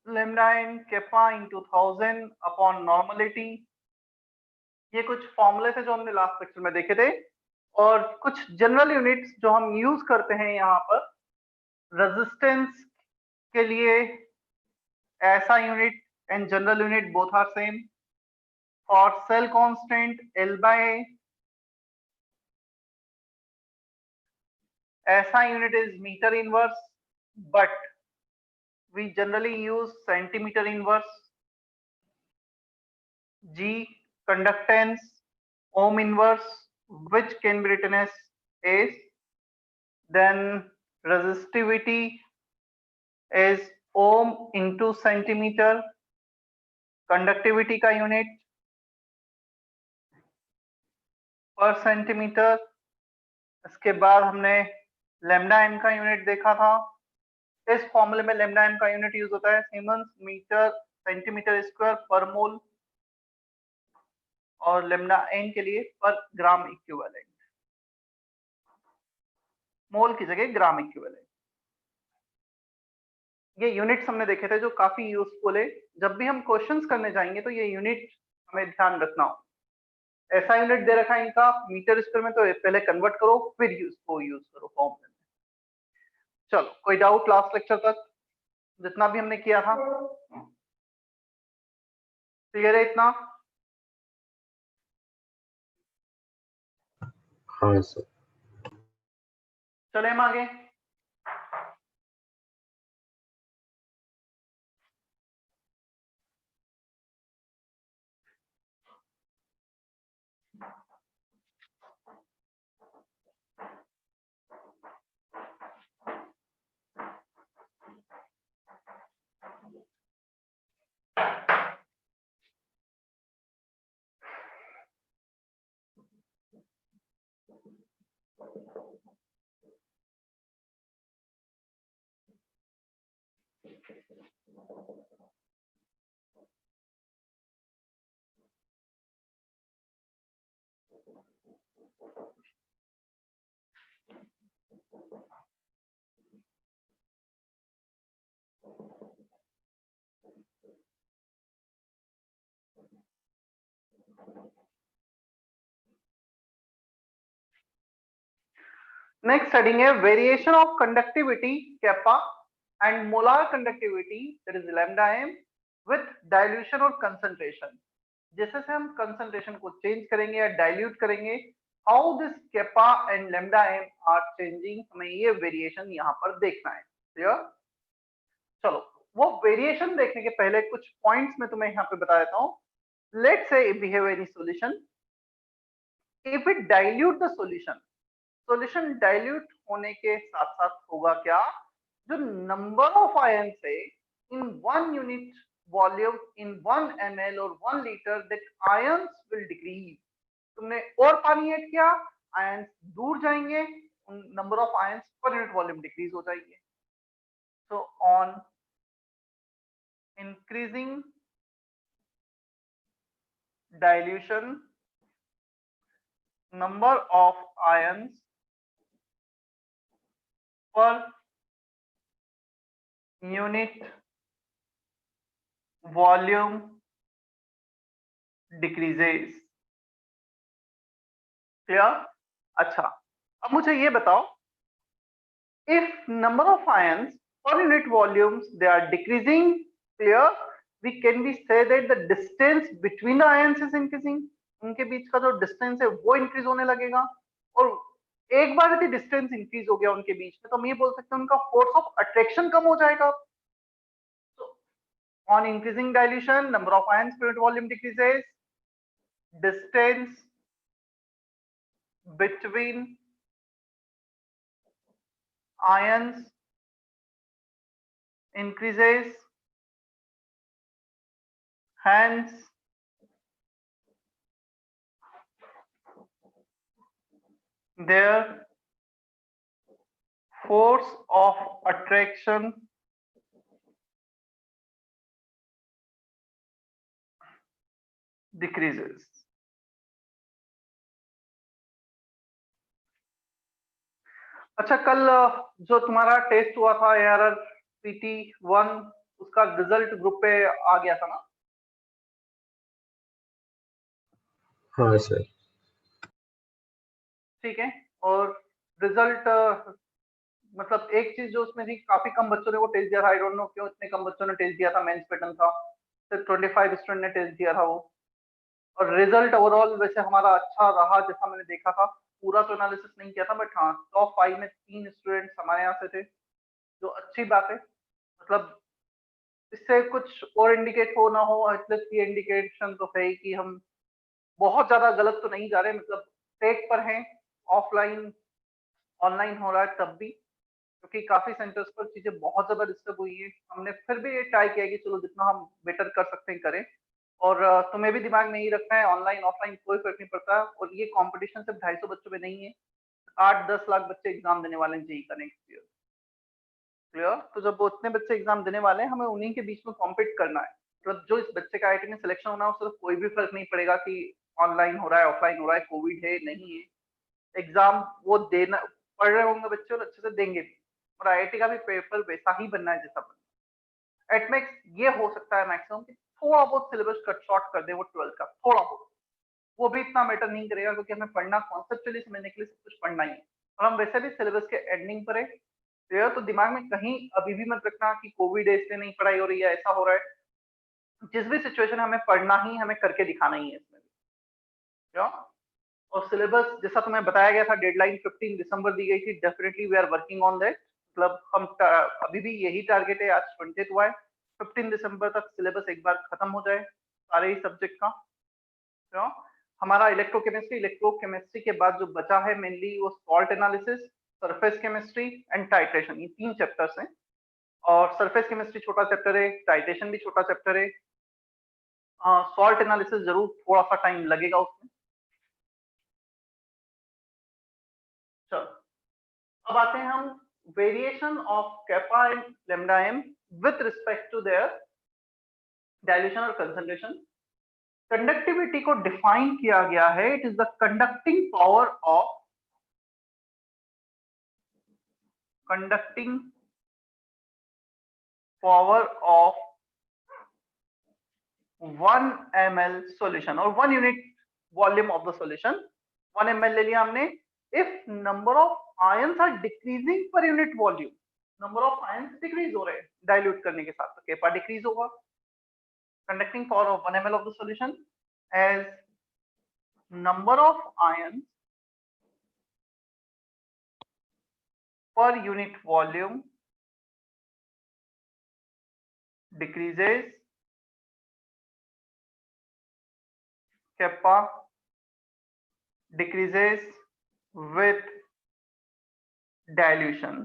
lambda n kappa into 1000 upon normality. ये कुछ फॉर्मूले थे जो हमने लास्ट लेक्चर में देखे थे, और कुछ जनरल यूनिट्स जो हम यूज करते हैं यहाँ पर। रेजिस्टेंस के लिए SI unit and general unit both are same. For cell constant L by A, SI unit is metre inverse, but we generally use centimeter inverse. G, conductance, ohm inverse, which can be written as A. Then resistivity is ohm into centimeter. Conductivity का unit per centimeter. इसके बाद हमने lambda m का unit देखा था। इस फॉर्मूले में lambda m का यूनिट यूज होता है siemens metre centimetre square per मोल, और lambda n के लिए पर ग्राम इक्विवेलेंट, मोल की जगह ग्राम इक्विवेलेंट। ये यूनिट्स हमने देखे थे जो काफी यूजफुल है। जब भी हम क्वेश्चंस करने जाएंगे तो ये यूनिट हमें ध्यान रखना हो। ऐसा यूनिट दे रखा है इनका मीटर स्क्वायर में, तो पहले कन्वर्ट करो फिर इसको यूज करो फॉर्मूले में। चलो, कोई डाउट लास्ट लेक्चर तक जितना भी हमने किया था? क्लियर है इतना? हाँ सर। चले हम आगे। नेक्स्ट हेडिंग है variation of conductivity kappa and molar conductivity that is lambda m with dilution और कंसंट्रेशन। जैसे से हम कंसंट्रेशन को चेंज करेंगे या डाइल्यूट करेंगे, how this kappa and lambda m are changing, हमें ये वेरिएशन यहाँ पर देखना है। क्लियर? चलो, वो वेरिएशन देखने के पहले कुछ पॉइंट्स में तुम्हें यहाँ पे बता देता हूँ। Let's say we have any solution, if it dilute the solution, solution dilute होने के साथ साथ होगा क्या, जो नंबर ऑफ आयंस है in one unit volume in 1 ml और 1 litre, that ions will decrease. तुमने और पानी ऐड किया, आयंस दूर जाएंगे, नंबर ऑफ आयंस पर यूनिट वॉल्यूम डिक्रीज हो जाएंगे। So on increasing dilution, number of ions per unit volume decreases। Clear? अच्छा, अब मुझे ये बताओ, if number of ions per unit volumes they are decreasing, clear, we can be say that the distance between the ions is increasing। उनके बीच का जो distance है वो इंक्रीज होने लगेगा, और एक बार यदि डिस्टेंस इंक्रीज हो गया उनके बीच में, तो हम ये बोल सकते हैं उनका फोर्स ऑफ अट्रैक्शन कम हो जाएगा। On increasing dilution, number of ions per unit volume decreases, distance between ions increases, hence their force of attraction decreases। अच्छा, कल जो तुम्हारा टेस्ट हुआ था ARR PT 1 उसका रिजल्ट ग्रुप पे आ गया था ना? हाँ सर। ठीक है। और रिजल्ट मतलब एक चीज जो उसमें थी, काफी कम बच्चों ने वो टेस्ट दिया था। आई डोंट नो क्यों इतने कम बच्चों ने टेस्ट दिया था। मेंस पैटर्न था, सिर्फ 25 स्टूडेंट ने टेस्ट दिया था वो। और रिजल्ट ओवरऑल वैसे हमारा अच्छा रहा जैसा मैंने देखा था। पूरा तो एनालिसिस नहीं किया था, बट हाँ, टॉप 5 में 3 स्टूडेंट्स हमारे यहाँ से थे, जो अच्छी बात है। मतलब इससे कुछ और इंडिकेट हो ना हो, एटलीस्ट ये इंडिकेशन तो है कि हम बहुत ज्यादा गलत तो नहीं जा रहे। मतलब टेक पर हैं, ऑफलाइन ऑनलाइन हो रहा है तब भी, क्योंकि काफी सेंटर्स पर चीजें बहुत ज्यादा डिस्टर्ब हुई है। हमने फिर भी ये ट्राई किया कि चलो जितना हम बेटर कर सकते हैं करें। और तुम्हें भी दिमाग में ही रखना है, ऑनलाइन ऑफलाइन कोई फर्क नहीं पड़ता। और ये कंपटीशन सिर्फ 250 बच्चों में नहीं है, 8-10 लाख बच्चे एग्जाम देने वाले हैं जेईई का नेक्स्ट ईयर। क्लियर? तो जब वो उतने बच्चे एग्जाम देने वाले हैं, हमें उन्हीं के बीच में कॉम्पीट करना है। मतलब जो इस बच्चे का आईआईटी में सिलेक्शन होना है, उससे कोई भी फर्क नहीं पड़ेगा कि ऑनलाइन हो रहा है ऑफलाइन हो रहा है, कोविड है नहीं है। एग्जाम वो देना, पढ़ रहे होंगे बच्चे और अच्छे से देंगे भी। और आईआईटी का भी पेपर वैसा ही बनना है जैसा बनना है। एट मैक्स ये हो सकता है मैक्सिमम कि थोड़ा बहुत सिलेबस कट शॉर्ट कर दे वो 12th का, थोड़ा बहुत। वो भी इतना मैटर नहीं करेगा, क्योंकि हमें पढ़ना कॉन्सेप्चुअली समझने के लिए सब कुछ पढ़ना ही है। और हम वैसे भी सिलेबस के एंडिंग पर है। क्लियर? तो दिमाग में कहीं अभी भी मत रखना कि कोविड है इसलिए नहीं पढ़ाई हो रही है, ऐसा हो रहा है। जिस भी सिचुएशन है, हमें पढ़ना ही, हमें करके दिखाना ही है इसमें भी। क्यों? और सिलेबस जैसा तुम्हें बताया गया था, डेडलाइन 15 दिसंबर दी गई थी। Definitely we are working on that. मतलब हम अभी भी यही टारगेट है, आज 20 हुआ है, 15 दिसंबर तक सिलेबस एक बार खत्म हो जाए सारे ही सब्जेक्ट का। क्यों? हमारा इलेक्ट्रोकेमिस्ट्री के बाद जो बचा है मेनली वो salt analysis, surface chemistry and titration, ये 3 चैप्टर्स हैं। और सरफेस केमिस्ट्री छोटा चैप्टर है, टाइट्रेशन भी छोटा चैप्टर है। सॉल्ट एनालिसिस जरूर थोड़ा सा टाइम लगेगा उसमें। चलो, अब आते हैं हम variation of kappa and lambda M with respect to their dilution और कंसंट्रेशन। कंडक्टिविटी को डिफाइन किया गया है, it is the conducting power of 1 ml solution और 1 unit volume of the solution. 1 ml ले लिया हमने। If number of ions are decreasing per unit volume, number of ions decrease हो रहे हैं डाइल्यूट करने के साथ, तो केपा डिक्रीज होगा। Conducting power of 1 ml of the solution as number of ions per unit volume decreases, kappa decreases with dilution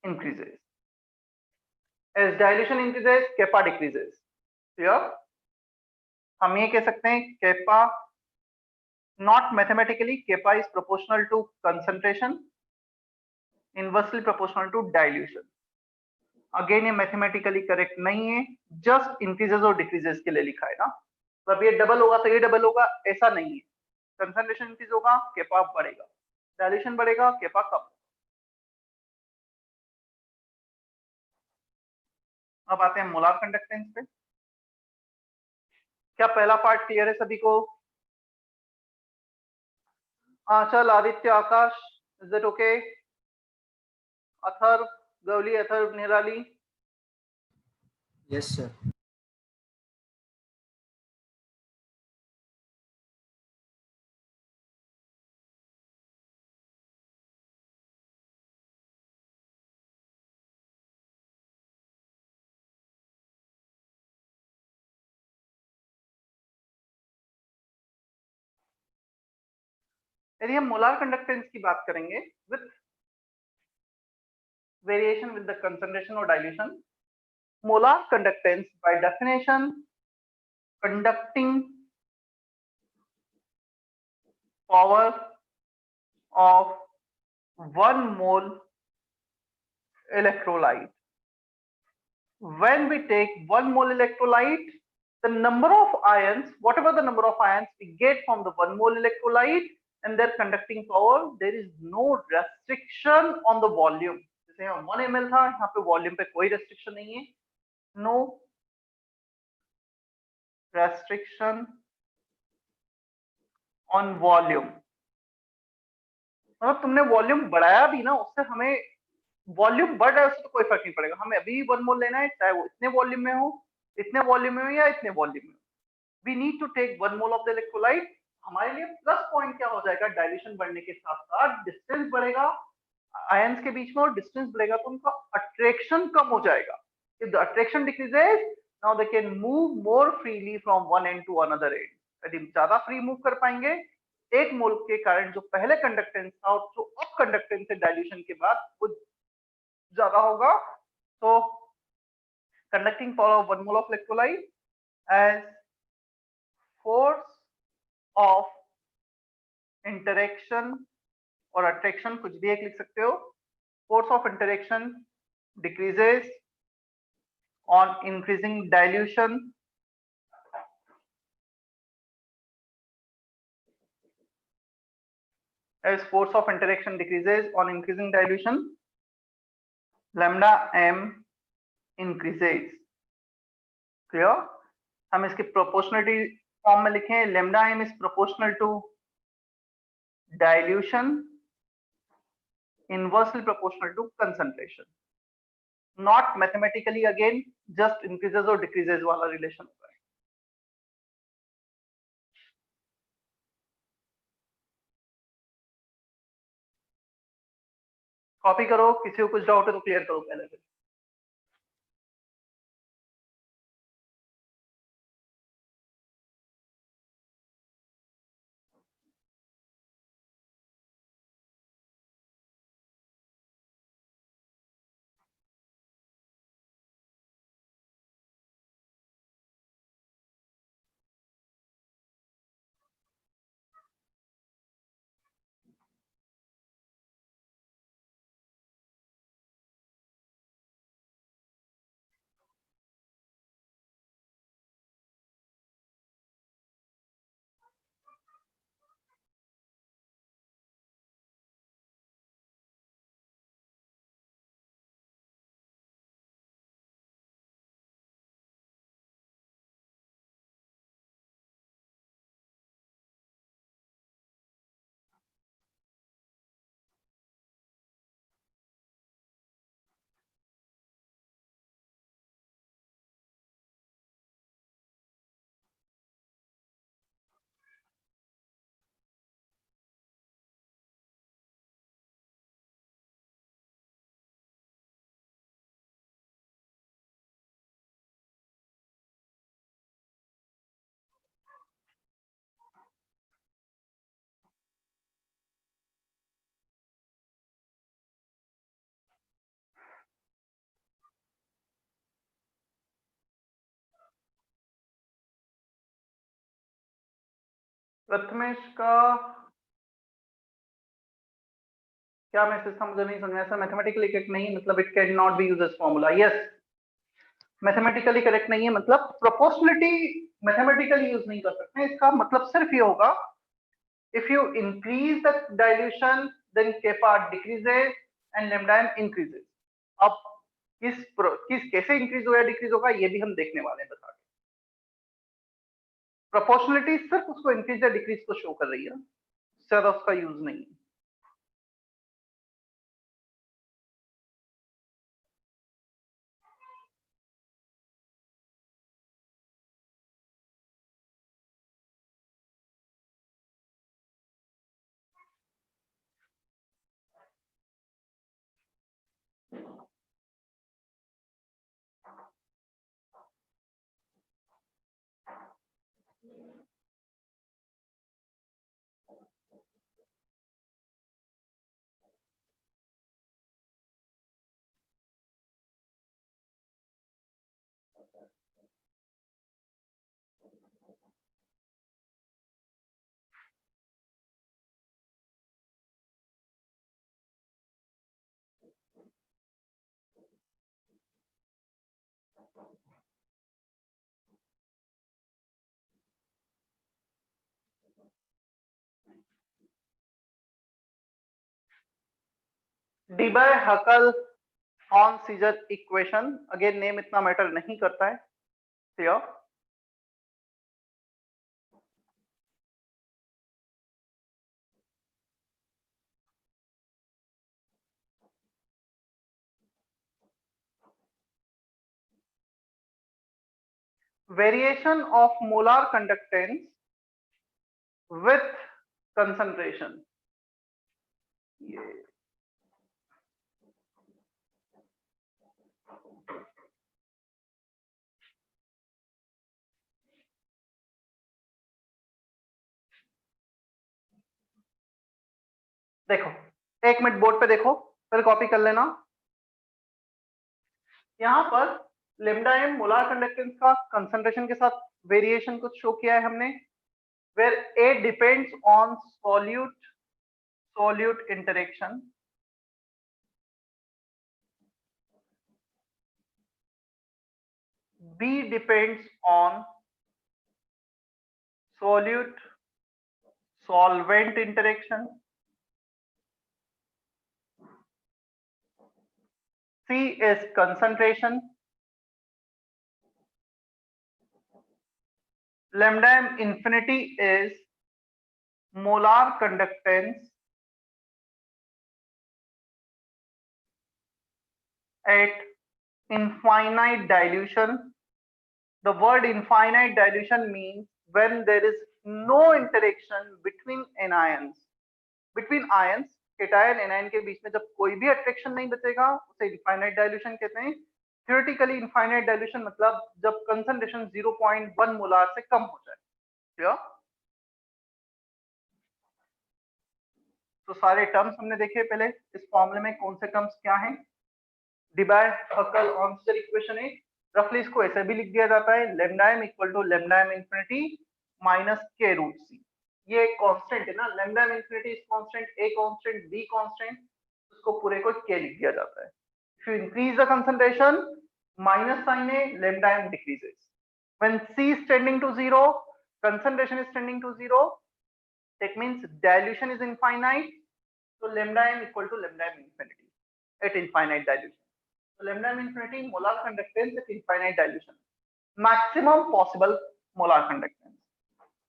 increases. As dilution increases, kappa decreases. Clear? हम ये कह सकते हैं kappa, not mathematically, kappa is proportional to concentration, inversely proportional to dilution. Again ये mathematically correct नहीं है, just increases और decreases के लिए लिखा है ना। तो अब ये डबल होगा तो ये डबल होगा, ऐसा नहीं है। कंसंट्रेशन इंक्रीज होगा, केपा बढ़ेगा, डायल्यूशन बढ़ेगा, केपा कम। अब आते हैं मोलार कंडक्टेंस पे। क्या पहला पार्ट क्लियर है सभी को? चल Aditya, Akash, is it okay? Atharva, Gavali, Atharva, Nirali? Yes sir. यदि हम मोलार कंडक्टेंस की बात करेंगे with variation with the concentration और dilution, molar conductance by definition conducting power of 1 mole electrolyte. When we take 1 mole electrolyte, the number of ions, whatever the number of ions we get from the 1 mole electrolyte and their conducting power, there is no restriction on the volume. जैसे यहाँ 1 ml था, यहाँ पे volume पे कोई restriction नहीं है। No restriction on volume. मतलब तुमने वॉल्यूम बढ़ाया भी ना, उससे हमें वॉल्यूम बढ़ रहा है उससे तो कोई फर्क नहीं पड़ेगा, हमें अभी 1 मोल लेना है, चाहे वो इतने वॉल्यूम में हो, इतने वॉल्यूम में हो या इतने वॉल्यूम में हो। We need to take 1 mole of the electrolyte. हमारे लिए प्लस पॉइंट क्या हो जाएगा, डाइल्यूशन बढ़ने के साथ साथ डिस्टेंस बढ़ेगा आयंस के बीच में, और डिस्टेंस बढ़ेगा तो उनका अट्रैक्शन कम हो जाएगा। If the attraction decreases, now they can move more freely from one end to another end. यदि ज्यादा फ्री मूव कर पाएंगे एक मोल के कारण, जो पहले कंडक्टेंस था और जो अब कंडक्टेंस है डाइल्यूशन के बाद, वो ज्यादा होगा। तो conducting power of 1 mole of electrolyte as force of interaction और attraction, कुछ भी एक लिख सकते हो। force of interaction decreases on increasing dilution as force of interaction decreases on increasing dilution, lambda m increases। Clear? हम इसके प्रोपोर्शनलिटी फॉर्म में लिखें, lambda m is proportional to dilution inversely proportional to concentration, not mathematically, again just increases or decreases वाला relation होता है। Copy करो, किसी को कुछ डाउट है तो क्लियर करो पहले से। प्रथमेश का क्या मैसेज था मुझे नहीं समझा। ऐसा मैथमेटिकली करेक्ट नहीं मतलब it can not be used as formula. Yes, mathematically correct नहीं है मतलब प्रोपोर्शनलिटी मैथमेटिकली यूज नहीं कर सकते। इसका मतलब सिर्फ ये होगा, if you increase the dilution then kappa decreases and lambda M increases. अब किस कैसे इंक्रीज होगा डिक्रीज होगा ये भी हम देखने वाले हैं बता के। प्रोपोर्शनलिटी सिर्फ उसको इंक्रीज या डिक्रीज को शो कर रही है, ज्यादा उसका यूज नहीं है। Debye Huckel Hahn-Sijat equation, again name इतना मैटर नहीं करता है. Clear? Variation of molar conductance with concentration. ये देखो, एक मिनट बोर्ड पे देखो, फिर कॉपी कर लेना. यहाँ पर लेमडा एम मोलार कंडक्टेंस का कंसंट्रेशन के साथ वेरिएशन कुछ शो किया है हमने, where A depends on solute interaction, B depends on solute solvent interaction, C is concentration, lambda m infinity is molar conductance at infinite dilution. The word infinite dilution means when there is no interaction between anions. Between ions, cation anion के बीच में जब कोई भी attraction नहीं बचेगा, उसे infinite dilution कहते हैं. थियोरेटिकली इनफाइनाइट डाइल्यूशन मतलब जब कंसंट्रेशन 0.1 मोलार से कम हो जाए. क्लियर? तो सारे टर्म्स हमने देखे पहले. इस फॉर्मूले में कौन से टर्म्स क्या हैं? डिबाय हकल ऑन्स्टर इक्वेशन है. रफली इसको ऐसे भी लिख दिया जाता है, lambda M equal to lambda M infinity minus K root C. ये एक कांस्टेंट है ना, lambda M infinity is constant, A constant, B constant, उसको पूरे को के लिख दिया जाता है. If you increase the concentration, minus sign है, lambda M decreases. When C is tending to zero, concentration is tending to zero, that means dilution is infinite, so lambda m equal to lambda m infinity at infinite dilution. So lambda m infinity molar conductance at infinite dilution. Maximum possible molar conductance.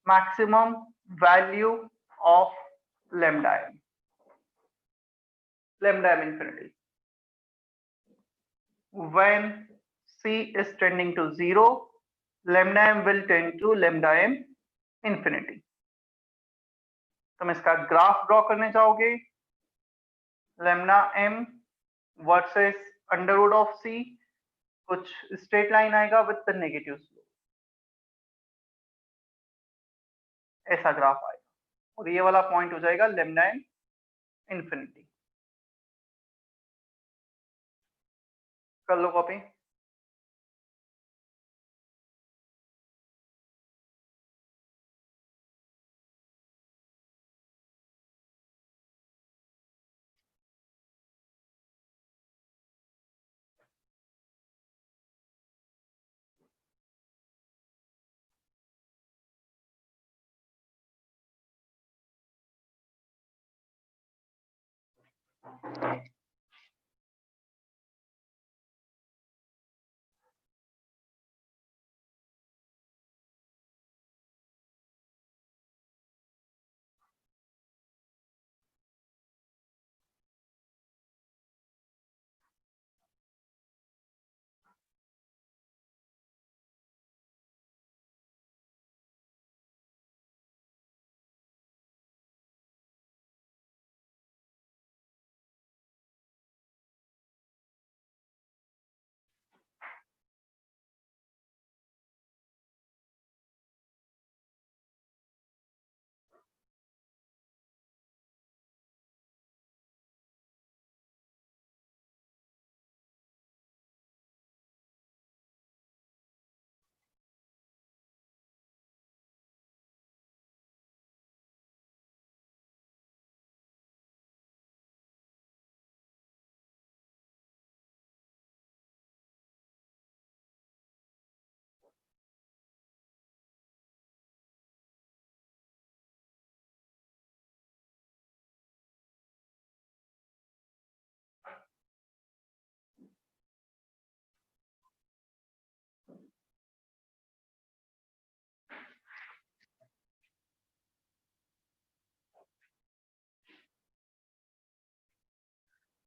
Maximum value of lambda m. Lambda m infinity. When C is tending to zero, lambda m will tend to lambda m infinity. तुम इसका graph draw करने चाहोगे, lambda m versus under root of C, कुछ straight line आएगा with the negative slope, ऐसा graph आएगा, और ये वाला पॉइंट हो जाएगा lambda m infinity. कर लो कॉपी.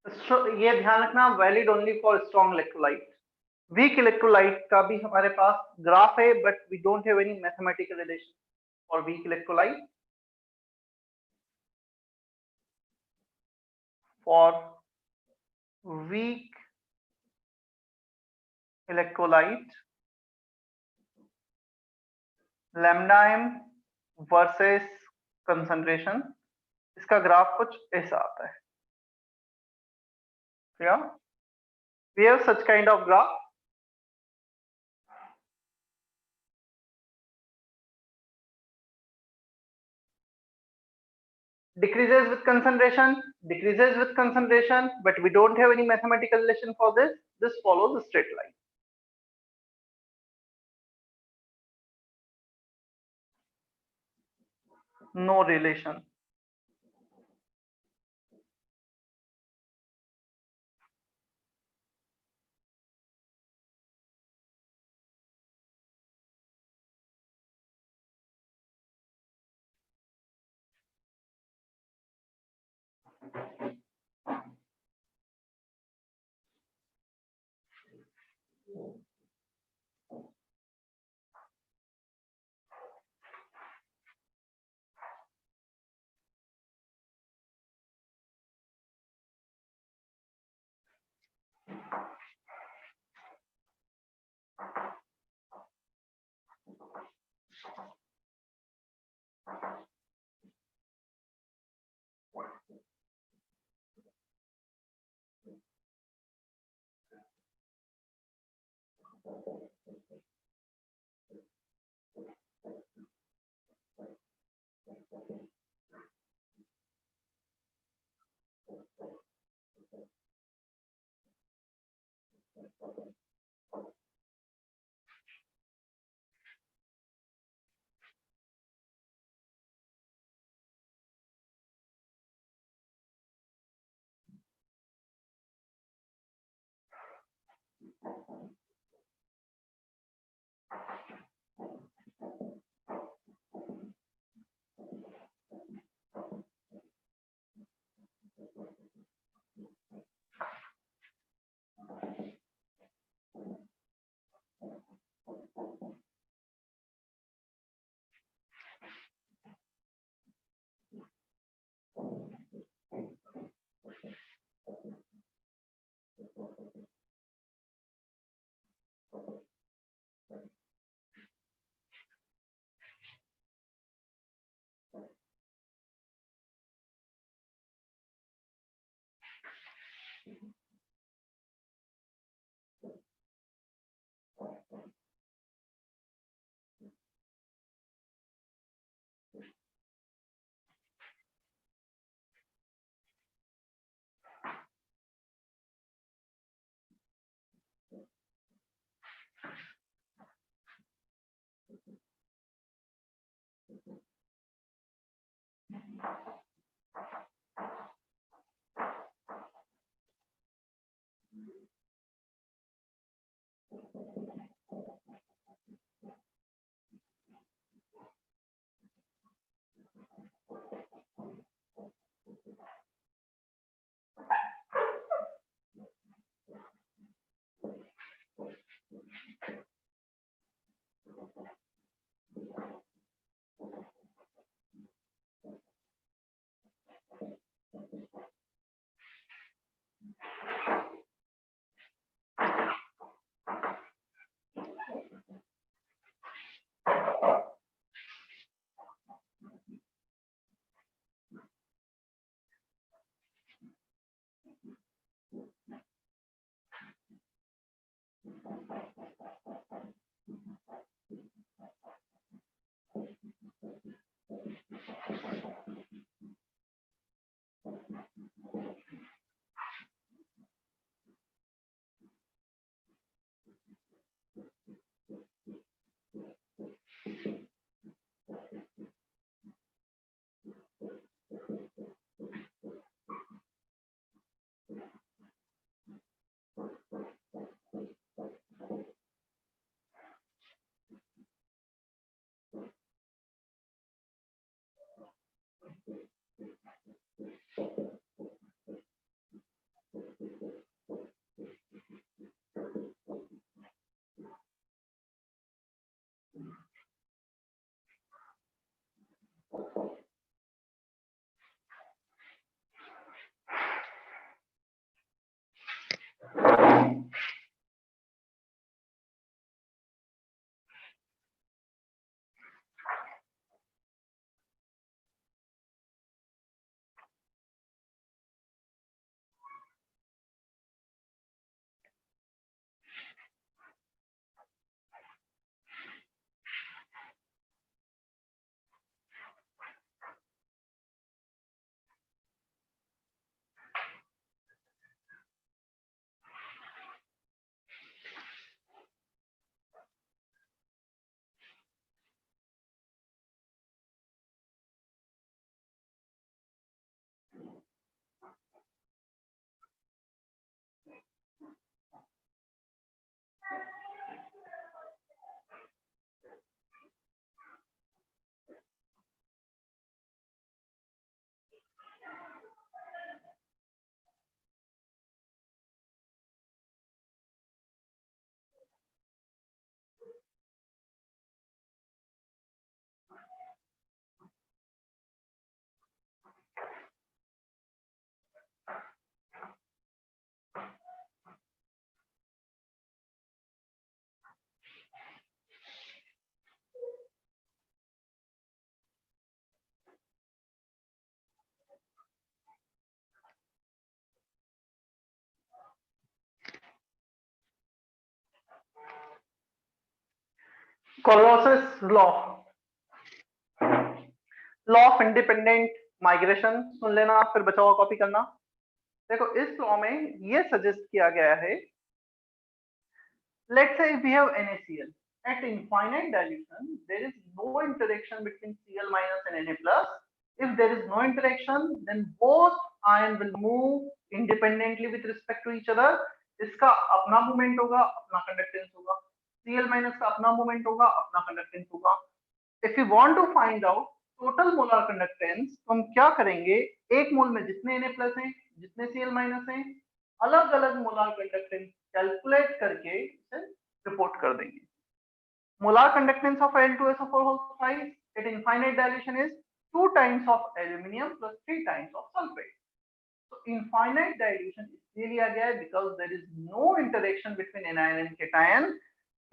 ये ध्यान रखना, valid only for strong electrolyte. Weak electrolyte का भी हमारे पास ग्राफ है, but we don't have any mathematical relation for weak electrolyte. For weak electrolyte, lambda M versus concentration, इसका ग्राफ कुछ ऐसा आता है। Yeah, we have such kind of graph. Decreases with concentration, decreases with concentration, but we don't have any mathematical relation for this. This follows a straight line. No relation. Kohlrausch's law, law of independent migration सुन लेना, फिर बचा हुआ copy करना। देखो इस law में ये सजेस्ट किया गया है, let's say if we have NaCl at infinite dilution, there is no interaction between Cl minus and Na plus. If there is no interaction, then both ion will move independently with respect to each other. इसका अपना movement होगा, अपना conductance होगा, Cl minus का अपना movement होगा, अपना conductance होगा। If you want to find out total molar conductance, तो हम क्या करेंगे, एक मोल में जितने Na plus हैं, जितने Cl minus हैं, अलग अलग मोलार कंडक्टेंस कैलकुलेट करके इसे रिपोर्ट कर देंगे। Molar conductance of Al2SO4 whole thrice at infinite dilution is 2 times of aluminium plus 3 times of sulfate. So infinite dilution इसलिए लिया गया है because there is no interaction between anion and cation.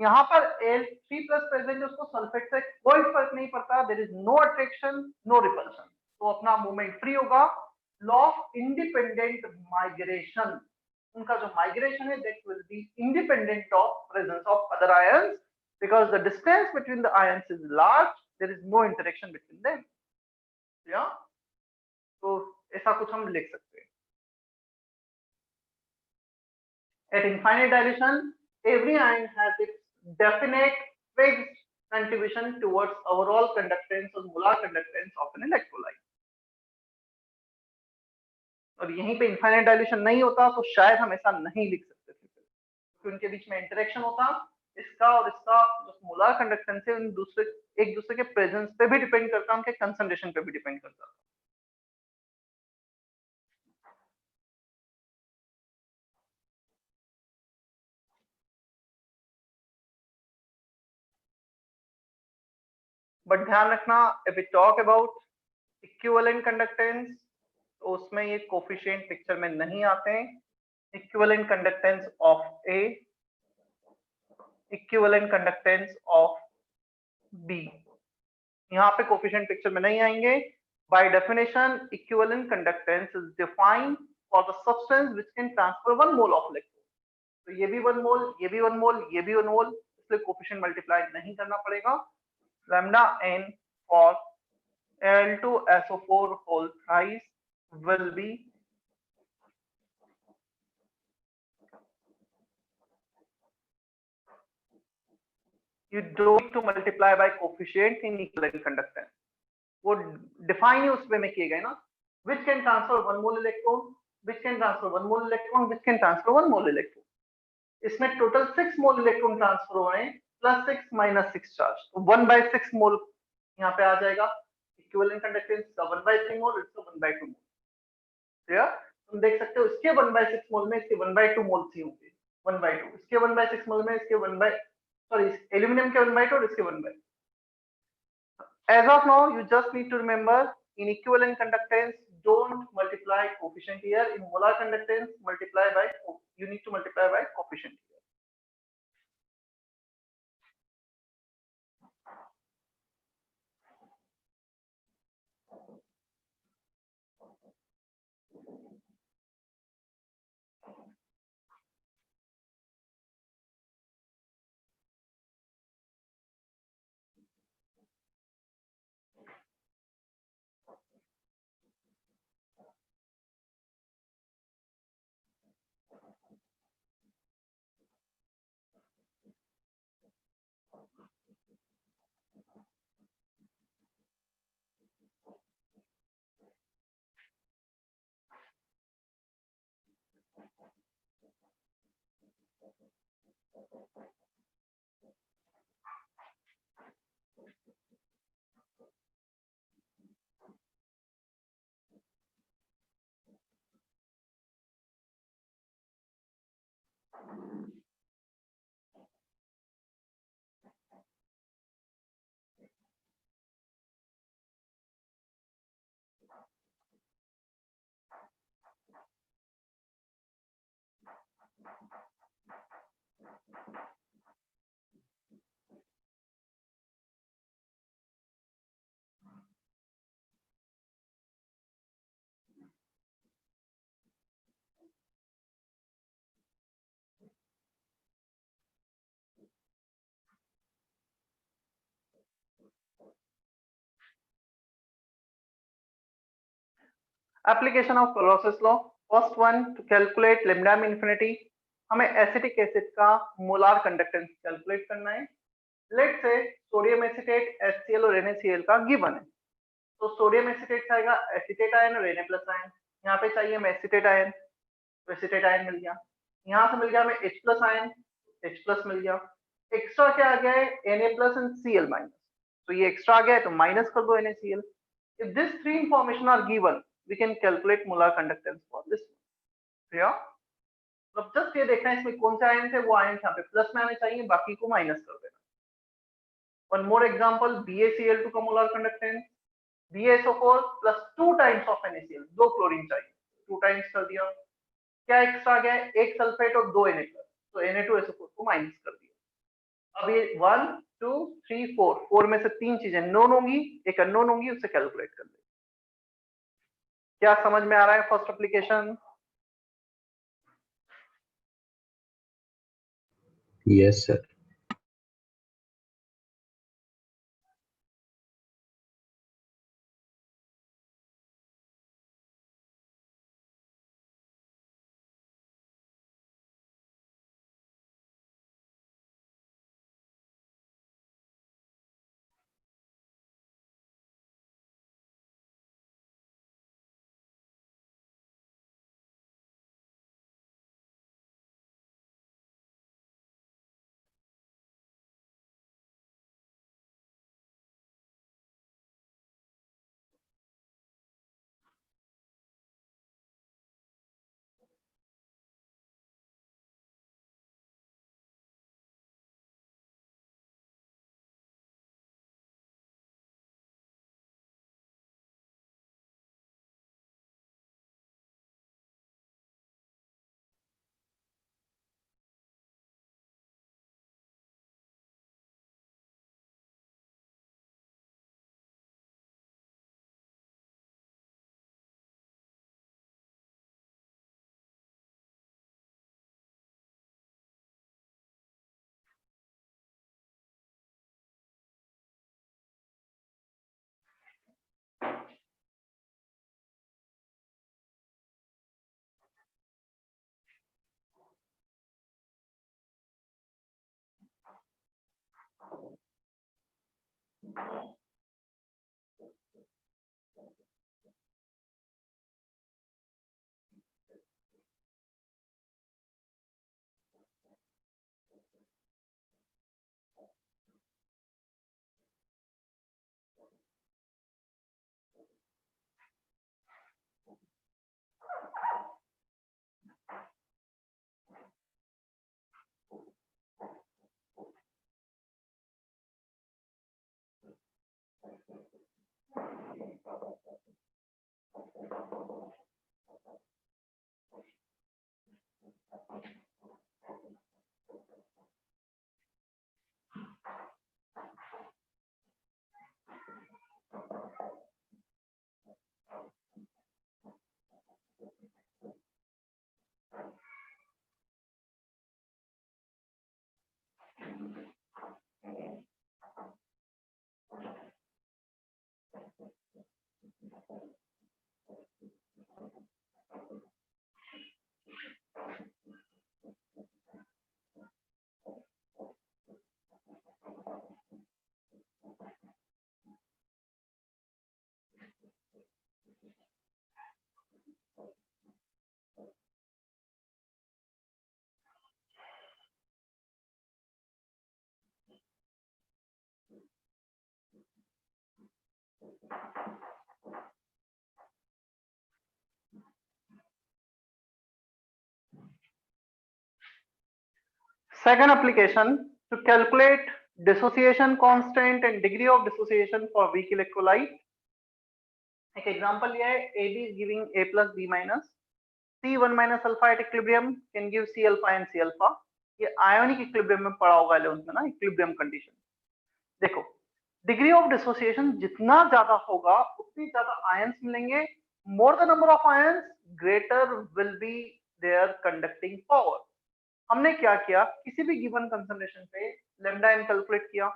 यहाँ पर Al3 plus प्रेजेंट है, उसको sulphate से कोई फर्क नहीं पड़ता, there is no attraction, no repulsion, तो अपना मूवमेंट फ्री होगा। लॉ ऑफ इंडिपेंडेंट माइग्रेशन, उनका जो माइग्रेशन है that will be independent of presence of other ions because the distance between the ions is large, there is no interaction between them। yeah? तो ऐसा कुछ हम लिख सकते हैं। At infinite dilution, every ion has its definite fixed contribution towards overall conductance or molar conductance of an electrolyte। और यहीं पे इनफाइनाइट डायल्यूशन नहीं होता तो शायद हम ऐसा नहीं लिख सकते थे, क्योंकि उनके बीच में इंटरेक्शन होता, इसका और इसका जो मोलार कंडक्टेंस है उन दूसरे एक दूसरे के प्रेजेंस पे भी डिपेंड करता, उनके कंसंट्रेशन पे भी डिपेंड करता। बट ध्यान रखना, if we talk about equivalent conductance तो उसमें ये कोफिशिएंट पिक्चर में नहीं आते हैं। Equivalent conductance of A, equivalent conductance of B, यहाँ पे कोफिशिएंट पिक्चर में नहीं आएंगे। By definition equivalent conductance is defined for the substance which can transfer 1 mole of electron. तो ये भी 1 मोल, ये भी 1 मोल, ये भी 1 मोल, इसलिए कोफिशिएंट मल्टीप्लाई नहीं करना पड़ेगा। Lambda n for Al2SO4 whole thrice will be you don't need to multiply by coefficient in equivalent conductance, वो डिफाइन ही उस वे में किए गए ना, which can transfer 1 mole electron, which can transfer 1 mole electron, which can transfer 1 mole electron। इसमें total 6 मोल electron transfer हो रहे हैं प्लस 6 माइनस 6 चार्ज, तो 1/6 मोल यहाँ पे आ जाएगा। इक्विवेलेंट कंडक्टेंस का 1/3 मोल, इसका 1/2 मोल। क्लियर? तुम देख सकते हो इसके 1/6 मोल में इसके 1/2 मोल ही होंगे, 1/2 इसके 1/6 मोल में इसके 1 सॉरी एल्यूमिनियम के 1/2 और इसके 1/2। As of now, you just need to remember in equivalent conductance, don't multiply coefficient here. In molar conductance, you need to multiply by coefficient here. Application of Kohlrausch's law, first one to calculate lambda m infinity, हमें acetic acid का molar conductance calculate करना है। Let say sodium acetate HCl और NaCl का given है, तो sodium acetate आएगा acetate ion और Na प्लस आयन, यहाँ पे चाहिए हमें एसीटेट आयन, तो एसीटेट आयन मिल गया, यहाँ से मिल गया हमें H plus ion, H plus मिल गया, एक्स्ट्रा क्या आ गया है Na plus and Cl minus, तो ये एक्स्ट्रा आ गया है तो माइनस कर दो NaCl। If this three information are given we can calculate molar conductance for this. Clear? मतलब जस्ट ये देखना है इसमें कौन से आयन थे, वो आयन यहाँ पे प्लस में आने चाहिए, बाकी को माइनस कर देना। वन मोर एग्जांपल, BaCl2 का molar conductance BaSO4 plus 2 times of NaCl, 2 chlorine चाहिए, 2 टाइम्स कर दिया, क्या एक्स्ट्रा आ गया है, एक सल्फेट और 2 Na प्लस, तो Na2SO4 को माइनस कर दिया। अब ये 1 2 3 4, 4 में से 3 चीजें नोन होंगी, एक अननोन होंगी, उससे कैलकुलेट कर ले। क्या समझ में आ रहा है first application? Yes, sir. Second application, to calculate dissociation constant and degree of dissociation for weak electrolyte. एक एग्जांपल लिया है, AB is giving A plus B minus, C1 minus alpha at equilibrium can give C alpha and C alpha. ये ionic equilibrium में पढ़ा होगा 11th में ना, equilibrium condition. देखो, डिग्री ऑफ डिसोसिएशन जितना ज्यादा होगा उतनी ज्यादा आयंस मिलेंगे, more the number of ions greater will be their conducting power. हमने क्या किया, किसी भी गिवन कंसंट्रेशन पे लैम्डा एम कैलकुलेट किया।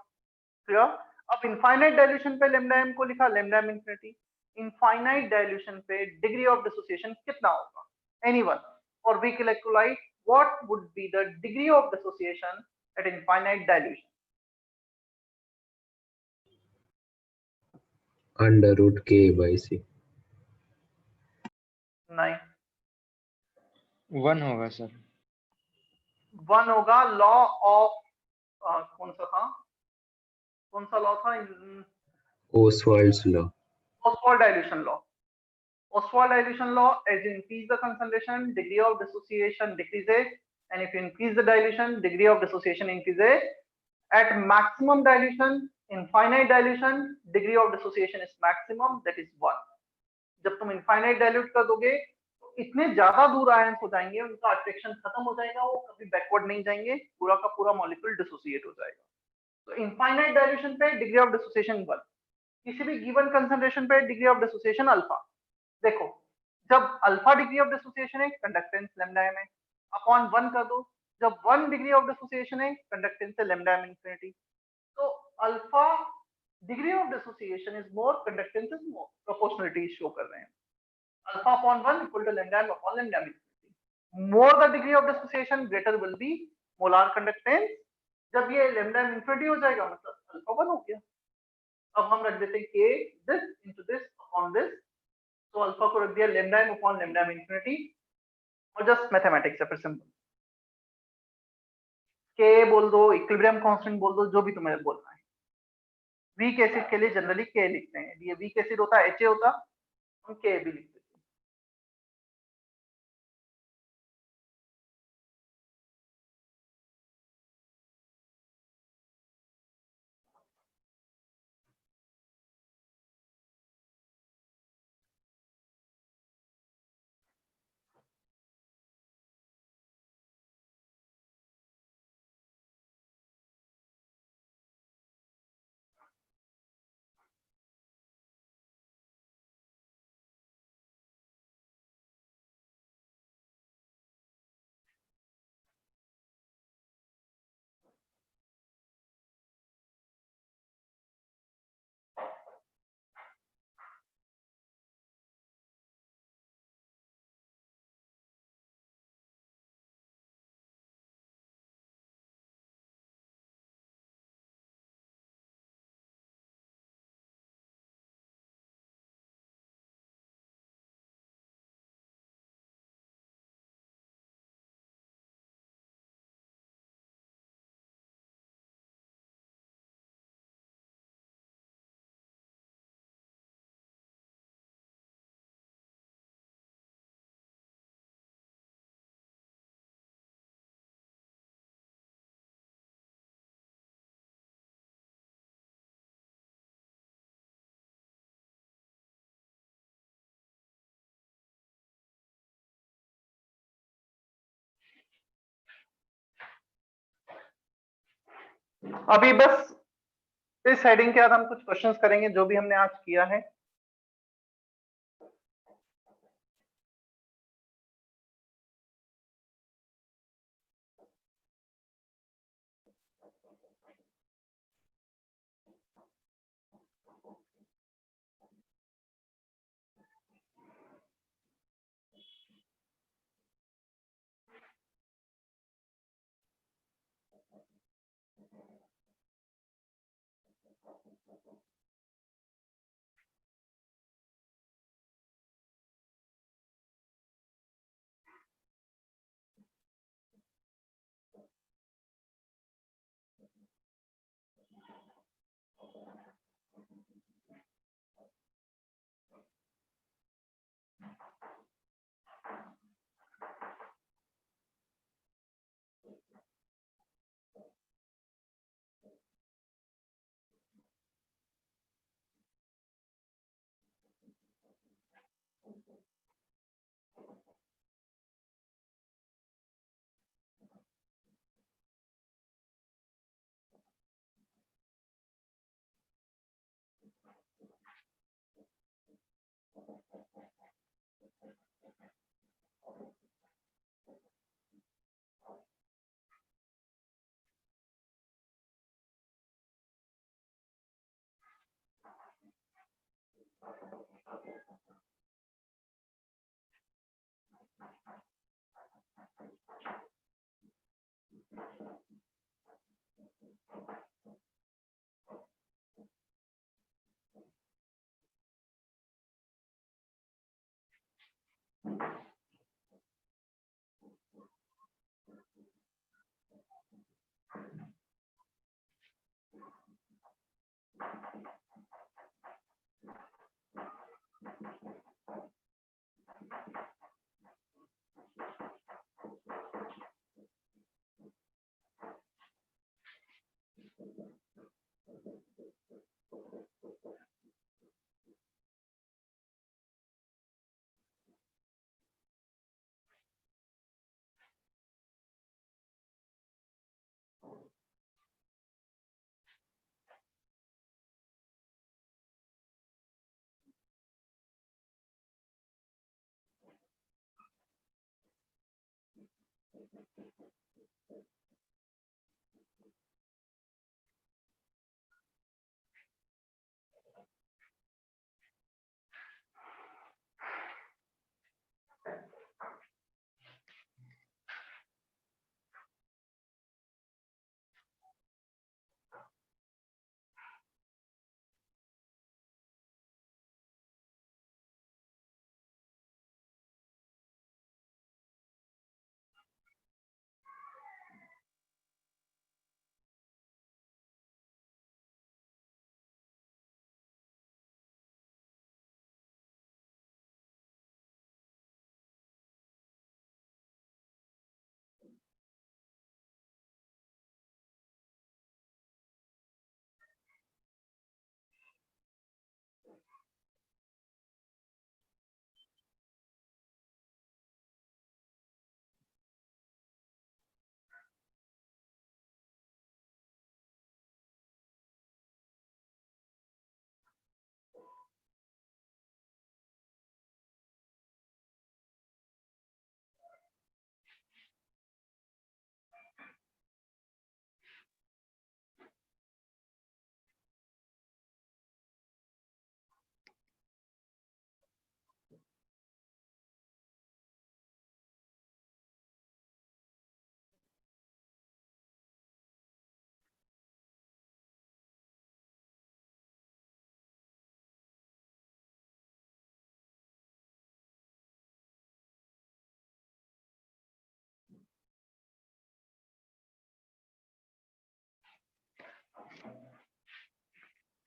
क्लियर? अब इनफाइनाइट डाइल्यूशन पे लैम्डा एम को लिखा lambda M infinity, infinite dilution पे डिग्री ऑफ डिसोसिएशन कितना होगा? एनीवन? और we calculate what would be the degree of dissociation at infinite dilution? Under root K by C. नहीं, 1 होगा सर। 1 होगा। लॉ ऑफ कौन सा था, कौन सा लॉ था? ओसवाल्ड्स law. Oswald dilution law. Oswald dilution law, as you increase the concentration, degree of dissociation decreases, and if you increase the dilution, degree of dissociation increases. At maximum dilution, infinite dilution, degree of dissociation is maximum, that is 1. जब तुम infinite dilute कर दोगे तो इतने ज्यादा दूर ions हो जाएंगे, उनका अट्रैक्शन खत्म हो जाएगा, वो कभी बैकवर्ड नहीं जाएंगे, पूरा का पूरा मॉलिक्यूल डिसोसिएट हो जाएगा। तो इनफाइनाइट डाइल्यूशन पे डिग्री ऑफ डिसोसिएशन 1, किसी भी गिवन कंसंट्रेशन पे डिग्री ऑफ डिसोसिएशन अल्फा। देखो, जब अल्फा डिग्री ऑफ डिसोसिएशन है, कंडक्टेंस लैम्डा एम है, अपॉन 1 कर दो। जब 1 डिग्री ऑफ डिसोसिएशन है, कंडक्टेंस है लैम्डा एम इंफिनिटी। तो alpha degree of dissociation is more, conductance is more, proportionality show कर रहे हैं। Alpha upon 1 equal to lambda M upon lambda M infinity. More the degree of dissociation, greater will be molar conductance. जब ये lambda M infinity हो जाएगा, मतलब alpha 1 हो गया। अब हम रख देते हैं के this into this upon this, तो अल्फा को रख दिया lambda M upon lambda M infinity, और जस्ट मैथमेटिक्स है, फिर सिंपल। के बोल दो, इक्विलिब्रियम कांस्टेंट बोल दो, जो भी तुम्हें बोलना है। वीक एसिड के लिए जनरली के लिखते हैं, ये वीक एसिड होता है एच होता, हम के भी लिखते हैं। अभी बस इस हेडिंग के बाद हम कुछ क्वेश्चंस करेंगे जो भी हमने आज किया है।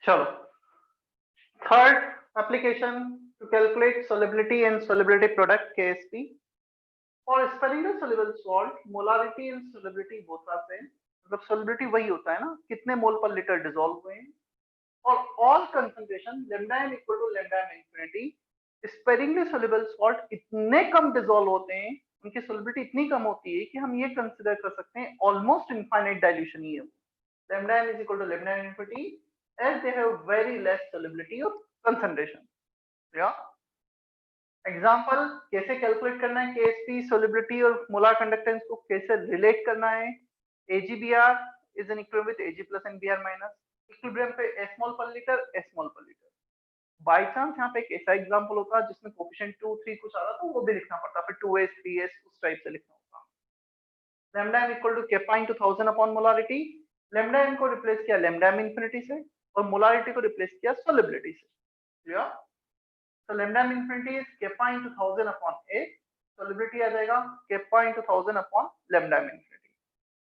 चलो, third application to calculate solubility and solubility product KSP. For sparingly soluble salt, molarity and solubility both are same. मतलब solubility वही होता है ना, कितने मोल पर लीटर डिसॉल्व हुए हैं, और all concentration lambda m equal to lambda m infinity. sparingly soluble salt इतने कम डिसॉल्व होते हैं, उनकी solubility इतनी कम होती है कि हम ये कंसिडर कर सकते हैं ऑलमोस्ट इनफाइनाइट डाइल्यूशन ही है. lambda m is equal to lambda m infinity as they have very less solubility or concentration. Yeah. Example कैसे कैलकुलेट करना है केएसपी, सोलिबिलिटी और मोलर कंडक्टेंस को कैसे रिलेट करना है. AgBr is an equilibrium with Ag plus and Br minus. Equilibrium पे S मोल पर लीटर, S मोल पर लीटर. बाय चांस यहाँ पे एक ऐसा एग्जांपल होता है जिसमें कोफिशिएंट 2 3 कुछ आ रहा तो वो भी लिखना पड़ता, फिर 2s 3s उस टाइप से लिखना होता. lambda m equal to kappa into 1000 upon molarity. lambda m को रिप्लेस किया lambda m infinity से और मोलारिटी को रिप्लेस किया सोलिबिलिटी से. Clear? So lambda m infinity is kappa into 1000 upon A. Solubility आ जाएगा kappa into 1000 upon lambda m infinity.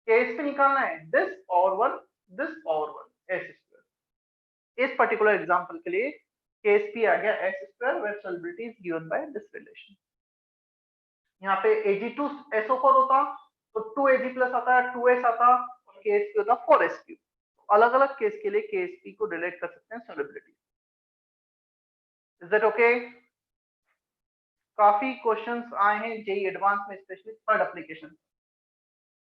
Case पे निकालना है this power 1 s square. इस पर्टिकुलर एग्जांपल के लिए केस पी आ गया s square where solubility is given by this relation. यहाँ पे Ag2SO4 होता तो 2Ag plus आता है, 2s आता और KSP होता 4s3. अलग अलग केस के लिए KSP को रिलेट कर सकते हैं solubility. Is that okay? काफी क्वेश्चंस आए हैं जेई एडवांस में, स्पेशली थर्ड एप्लीकेशन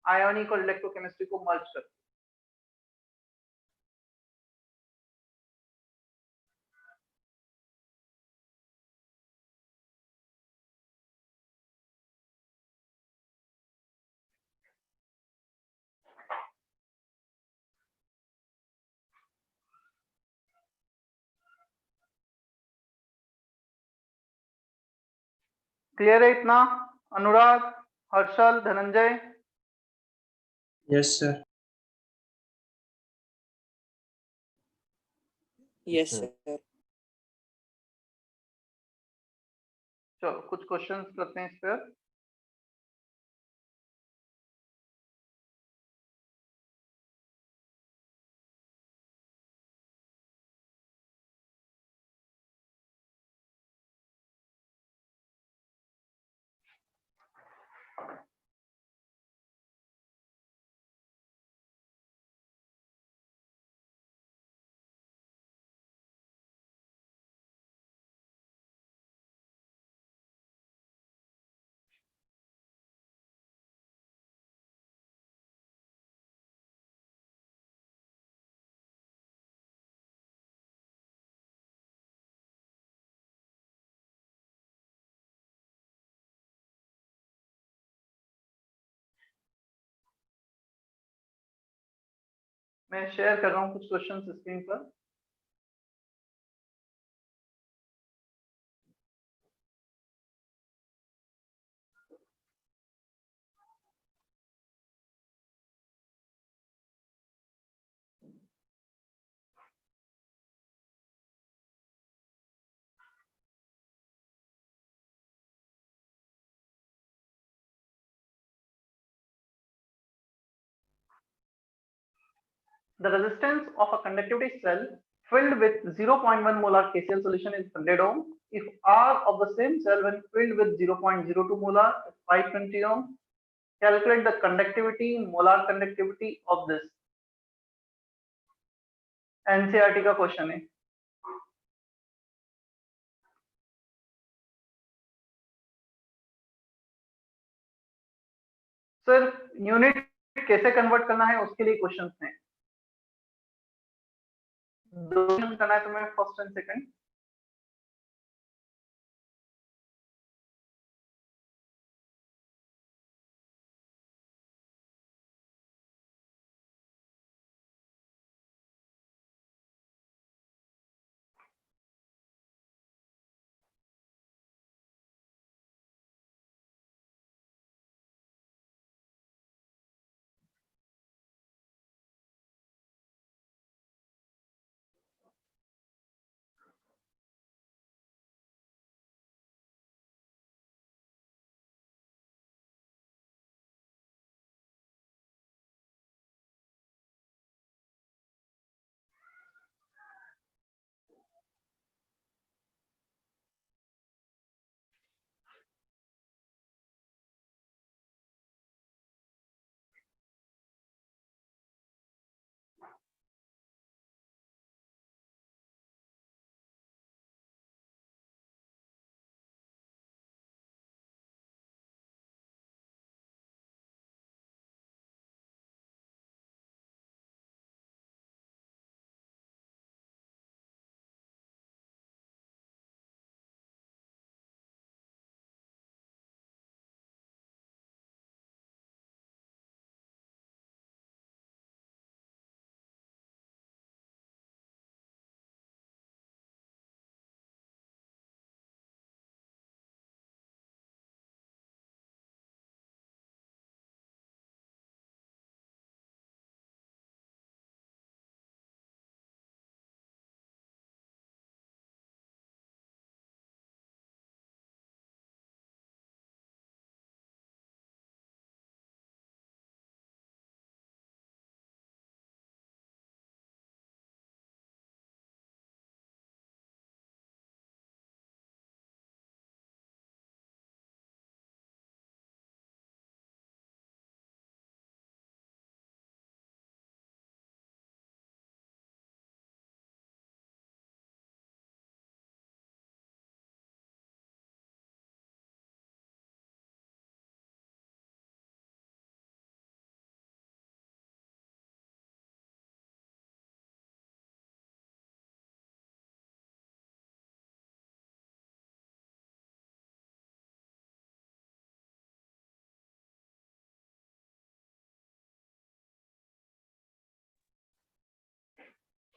आयोनिक और इलेक्ट्रोकेमिस्ट्री को मर्ज कर. क्लियर है इतना? अनुराग, Harshal, Dhananjay, Yes, sir. Yes, sir. चलो कुछ क्वेश्चंस करते हैं इस पर। मैं शेयर कर रहा हूँ कुछ क्वेश्चंस स्क्रीन पर। The resistance of a conductivity cell filled with 0.1 molar KCl solution is 100 ohm. If R of the same cell when filled with 0.02 molar is 520 ohm, calculate the conductivity, molar conductivity of this. NCERT का question है। Sir unit कैसे convert करना है उसके लिए questions हैं। दो करना है तो मैं फर्स्ट एंड सेकंड।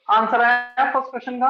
आंसर आया फर्स्ट क्वेश्चन का।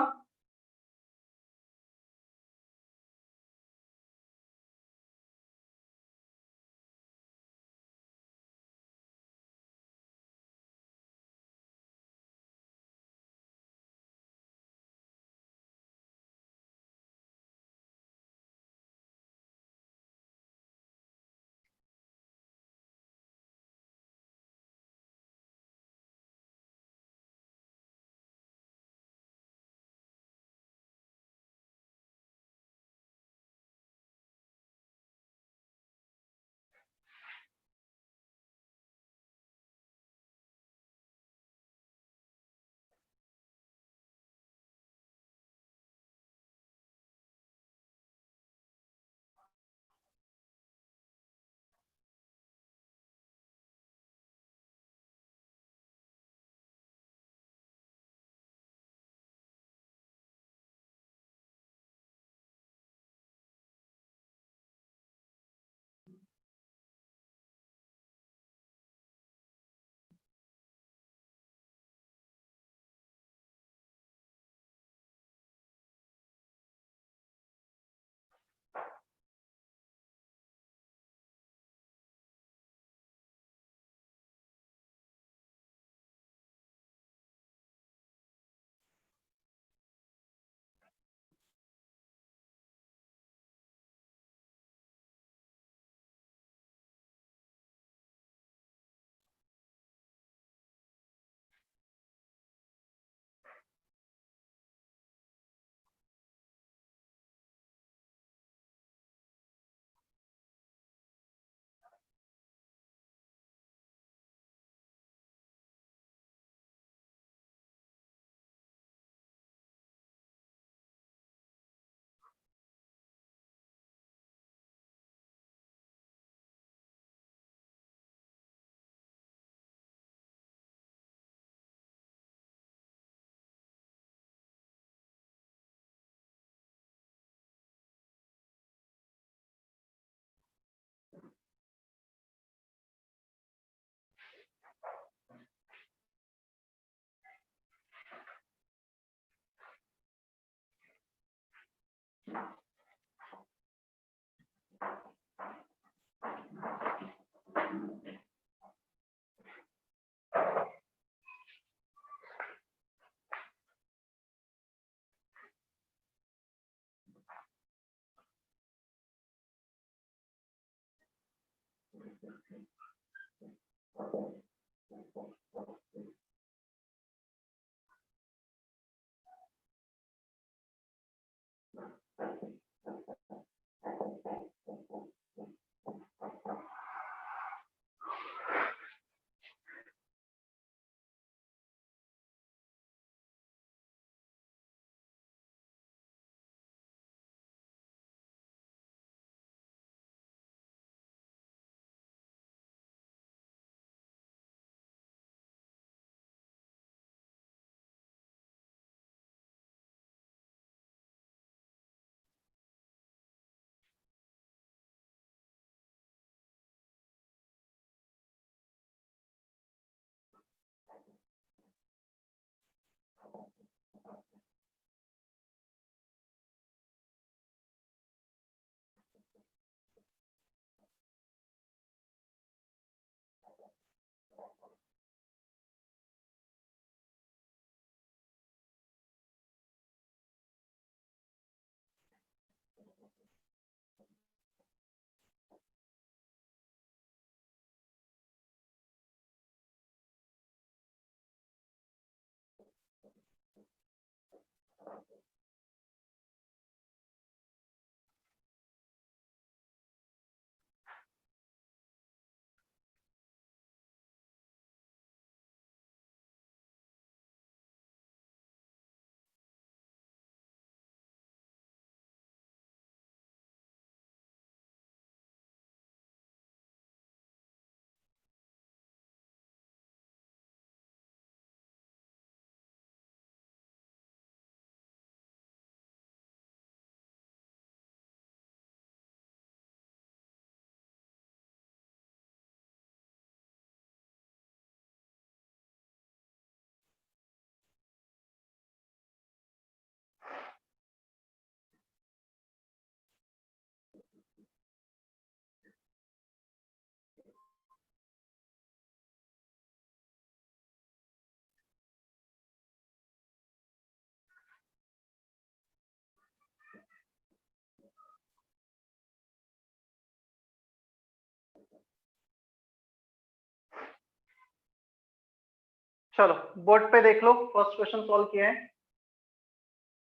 चलो बोर्ड पे देख लो, फर्स्ट क्वेश्चन सॉल्व किया है।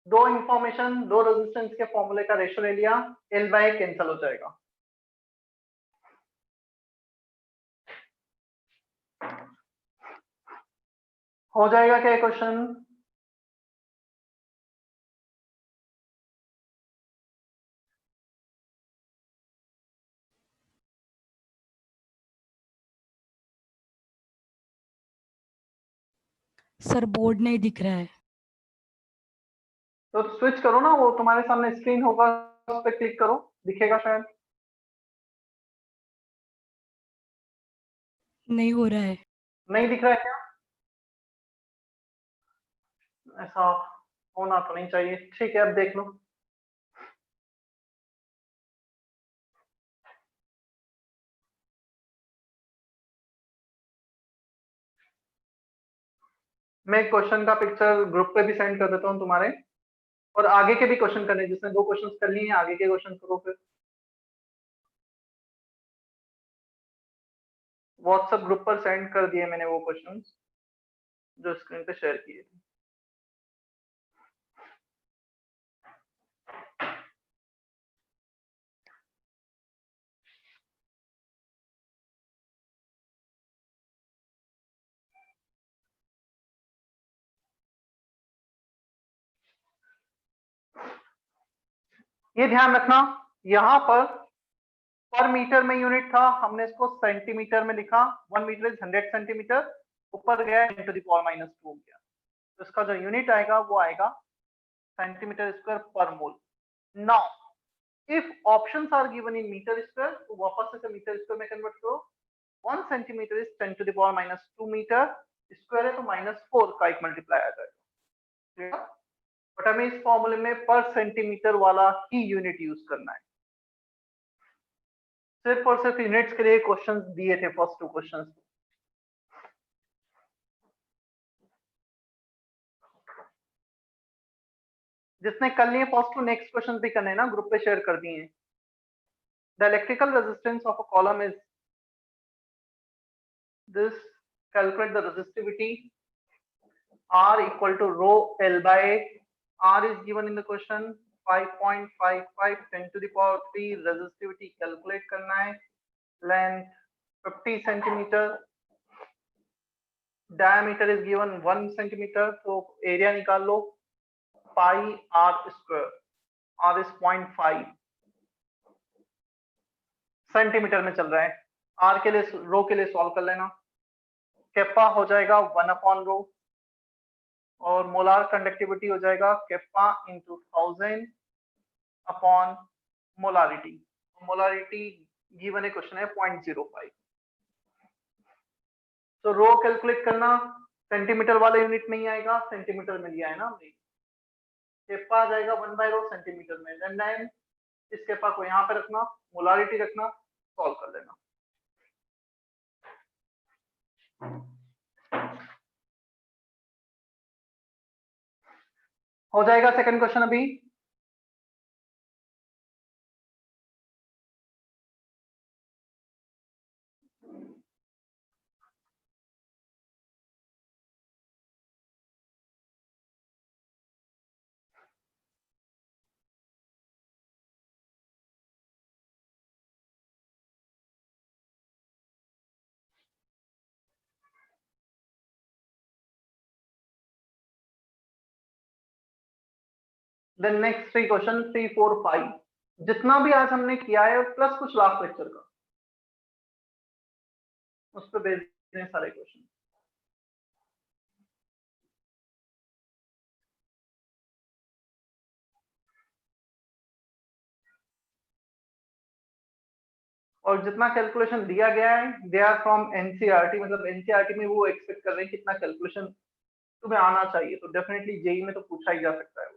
दो इंफॉर्मेशन, दो रेजिस्टेंस के फॉर्मूले का रेशियो ले लिया, L बाय कैंसिल हो जाएगा। हो जाएगा क्या क्वेश्चन? सर बोर्ड नहीं दिख रहा है। तो स्विच करो ना, वो तुम्हारे सामने स्क्रीन होगा, उस पर क्लिक करो, दिखेगा शायद। नहीं हो रहा है। नहीं दिख रहा है क्या? ऐसा होना तो नहीं चाहिए। ठीक है, अब देख लो। मैं क्वेश्चन का पिक्चर ग्रुप पे भी सेंड कर देता हूँ तुम्हारे, और आगे के भी क्वेश्चन करने, जिसने दो क्वेश्चन कर लिए हैं, आगे के क्वेश्चन करो फिर। व्हाट्सएप ग्रुप पर सेंड कर दिए मैंने वो क्वेश्चन जो स्क्रीन पे शेयर किए थे। ये ध्यान रखना, यहाँ पर मीटर में यूनिट था, हमने इसको सेंटीमीटर में लिखा। 1 मीटर इज 100 सेंटीमीटर, ऊपर गया 10 टू द पावर -2 गया, तो इसका जो यूनिट आएगा वो आएगा centimetre square per mole. Now if options are given in metre square, तो वापस से मीटर स्क्वायर में कन्वर्ट करो। 1 centimetre is 10 to the power -2 metre, square है तो -4 का एक मल्टीप्लाई आ जाएगा। बट हमें इस फॉर्मूले में पर सेंटीमीटर वाला ही यूनिट यूज करना है। सिर्फ और सिर्फ यूनिट्स के लिए क्वेश्चन दिए थे फर्स्ट 2 क्वेश्चंस। जिसने कर लिए फर्स्ट 2 नेक्स्ट क्वेश्चन भी करने हैं ना, ग्रुप पे शेयर कर दिए हैं। The electrical resistance of a column is this. Calculate the resistivity. R equal to rho L by R is given in the question 5.55 10 to the power 3 resistivity calculate करना है। Length 50 centimeter, diameter is given 1 centimeter, तो area निकाल लो pi R square, R is 0.5 centimetre में चल रहा है। R के लिए रो के लिए सॉल्व कर लेना, केप्पा हो जाएगा 1/रो और मोलार कंडक्टिविटी हो जाएगा kappa into 1000 upon molarity. Molarity given है क्वेश्चन है 0.05। तो रो कैलकुलेट करना, सेंटीमीटर वाला यूनिट में ही आएगा, सेंटीमीटर में लिया है ना हमने। केप्पा आ जाएगा 1/रो सेंटीमीटर में। लैम्डा एम, इस केप्पा को यहाँ पे रखना, मोलारिटी रखना, सॉल्व कर लेना। हो जाएगा सेकंड क्वेश्चन अभी। देन नेक्स्ट 3 क्वेश्चन 3 4 5 जितना भी आज हमने किया है प्लस कुछ लास्ट लेक्चर का, उस पर बेस्ड हैं सारे क्वेश्चन। और जितना कैलकुलेशन दिया गया है दे आर फ्रॉम एनसीईआरटी, मतलब एनसीईआरटी में वो एक्सपेक्ट कर रहे हैं कितना कैलकुलेशन तुम्हें आना चाहिए, तो डेफिनेटली जेई में तो पूछा ही जा सकता है।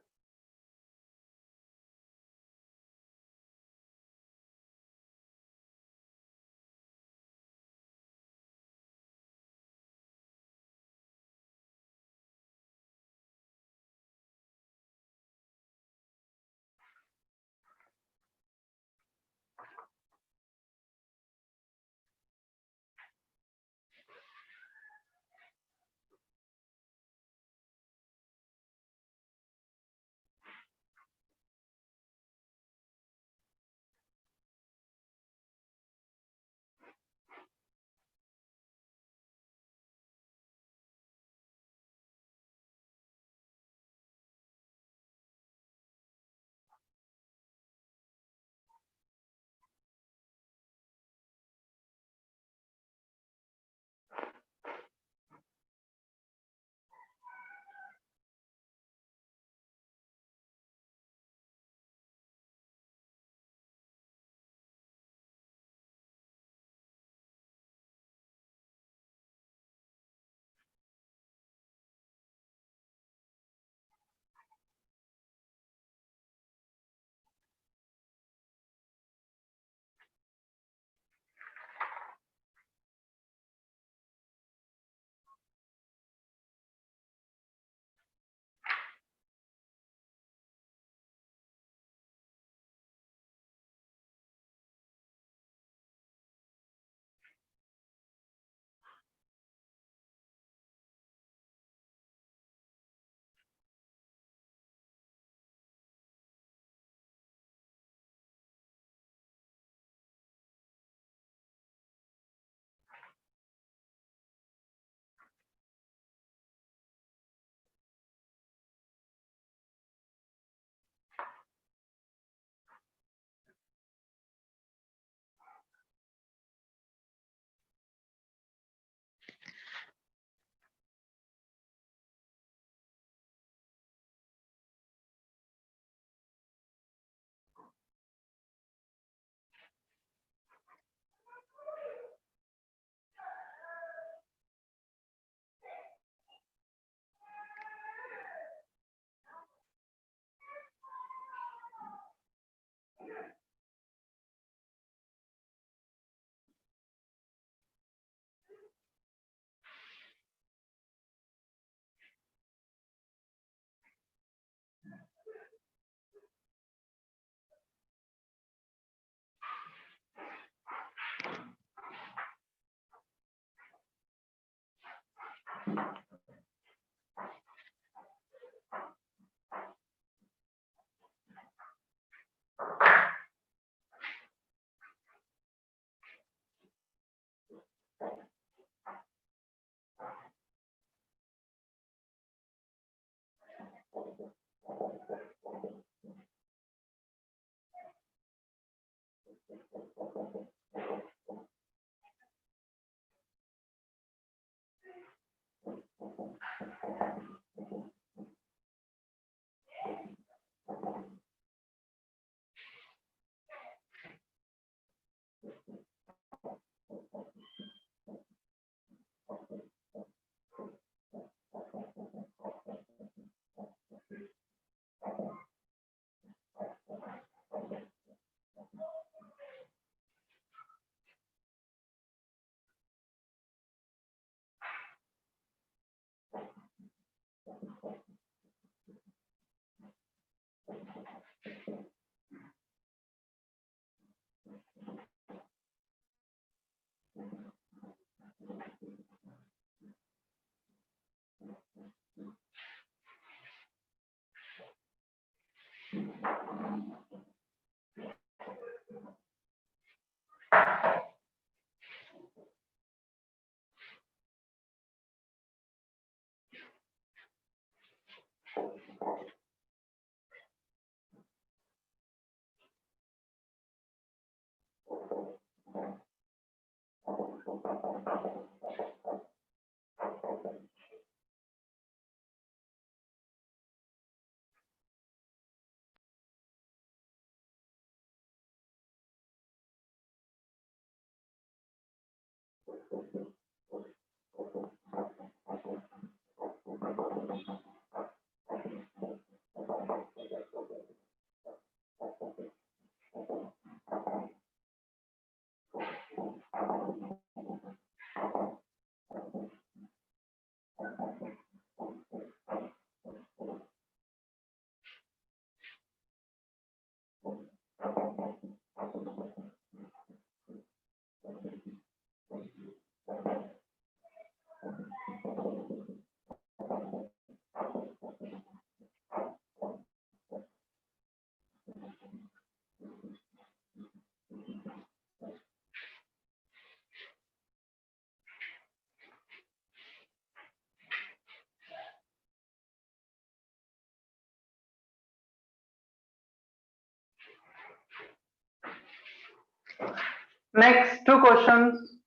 Next two questions.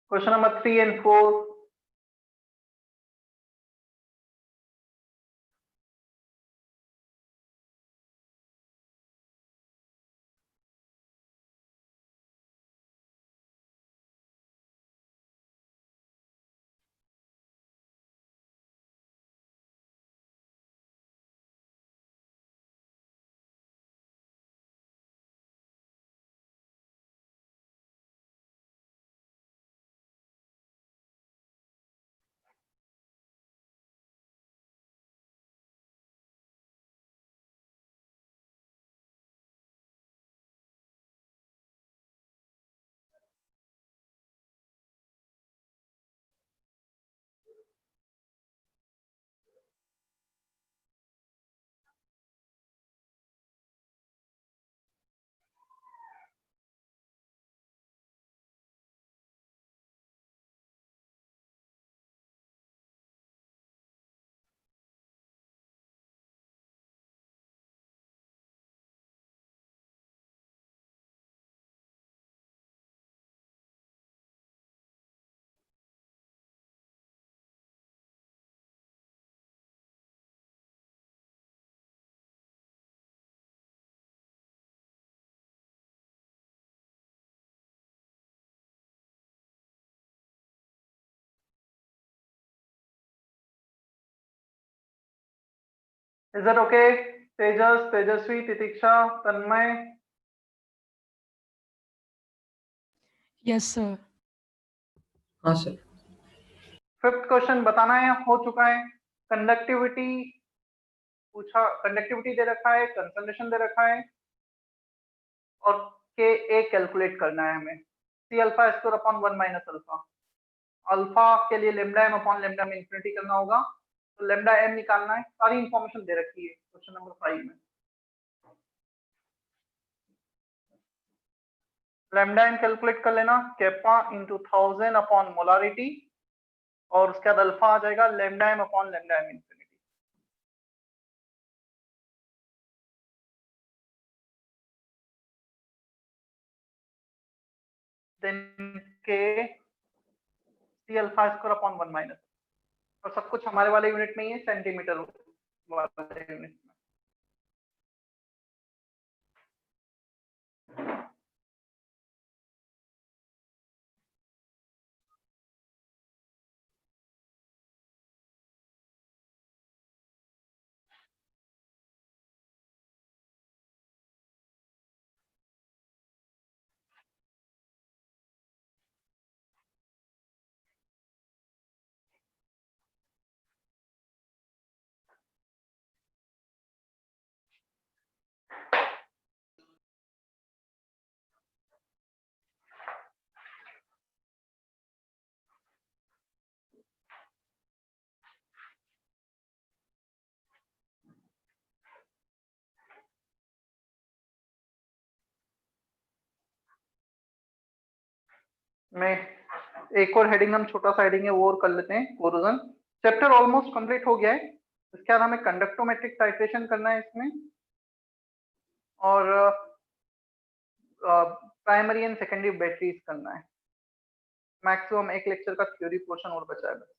Question number 3 and 4. Is that okay? Tejas, Tejasvi, Titiksha, Tanmay. Yes, sir. हाँ सर. फिफ्थ क्वेश्चन बताना है, हो चुका है. कंडक्टिविटी पूछा, कंडक्टिविटी दे रखा है, कंसंट्रेशन दे रखा है और के ए कैलकुलेट करना है हमें. C alpha square upon 1 minus alpha. Alpha के लिए लेमडा एम अपॉन लेमडा में इंफिनिटी करना होगा, तो लेमडा एम निकालना है। सारी इंफॉर्मेशन दे रखी है क्वेश्चन नंबर 5 में। लेमडा एम कैलकुलेट कर लेना, कैपा इंटू 1000 अपॉन मोलारिटी, और उसके बाद अल्फा आ जाएगा lambda M upon lambda M infinity. Then K C alpha square upon 1 minus, और सब कुछ हमारे वाले यूनिट में ही है, सेंटीमीटर वाले यूनिट में। में एक और हेडिंग, हम छोटा सा हेडिंग है वो और कर लेते हैं, कोरोजन। चैप्टर ऑलमोस्ट कंप्लीट हो गया है। इसके बाद हमें कंडक्टोमेट्रिक टाइट्रेशन करना है इसमें, और प्राइमरी एंड सेकेंडरी बैटरीज करना है। मैक्सिमम एक लेक्चर का थ्योरी पोर्शन और बचा है बस।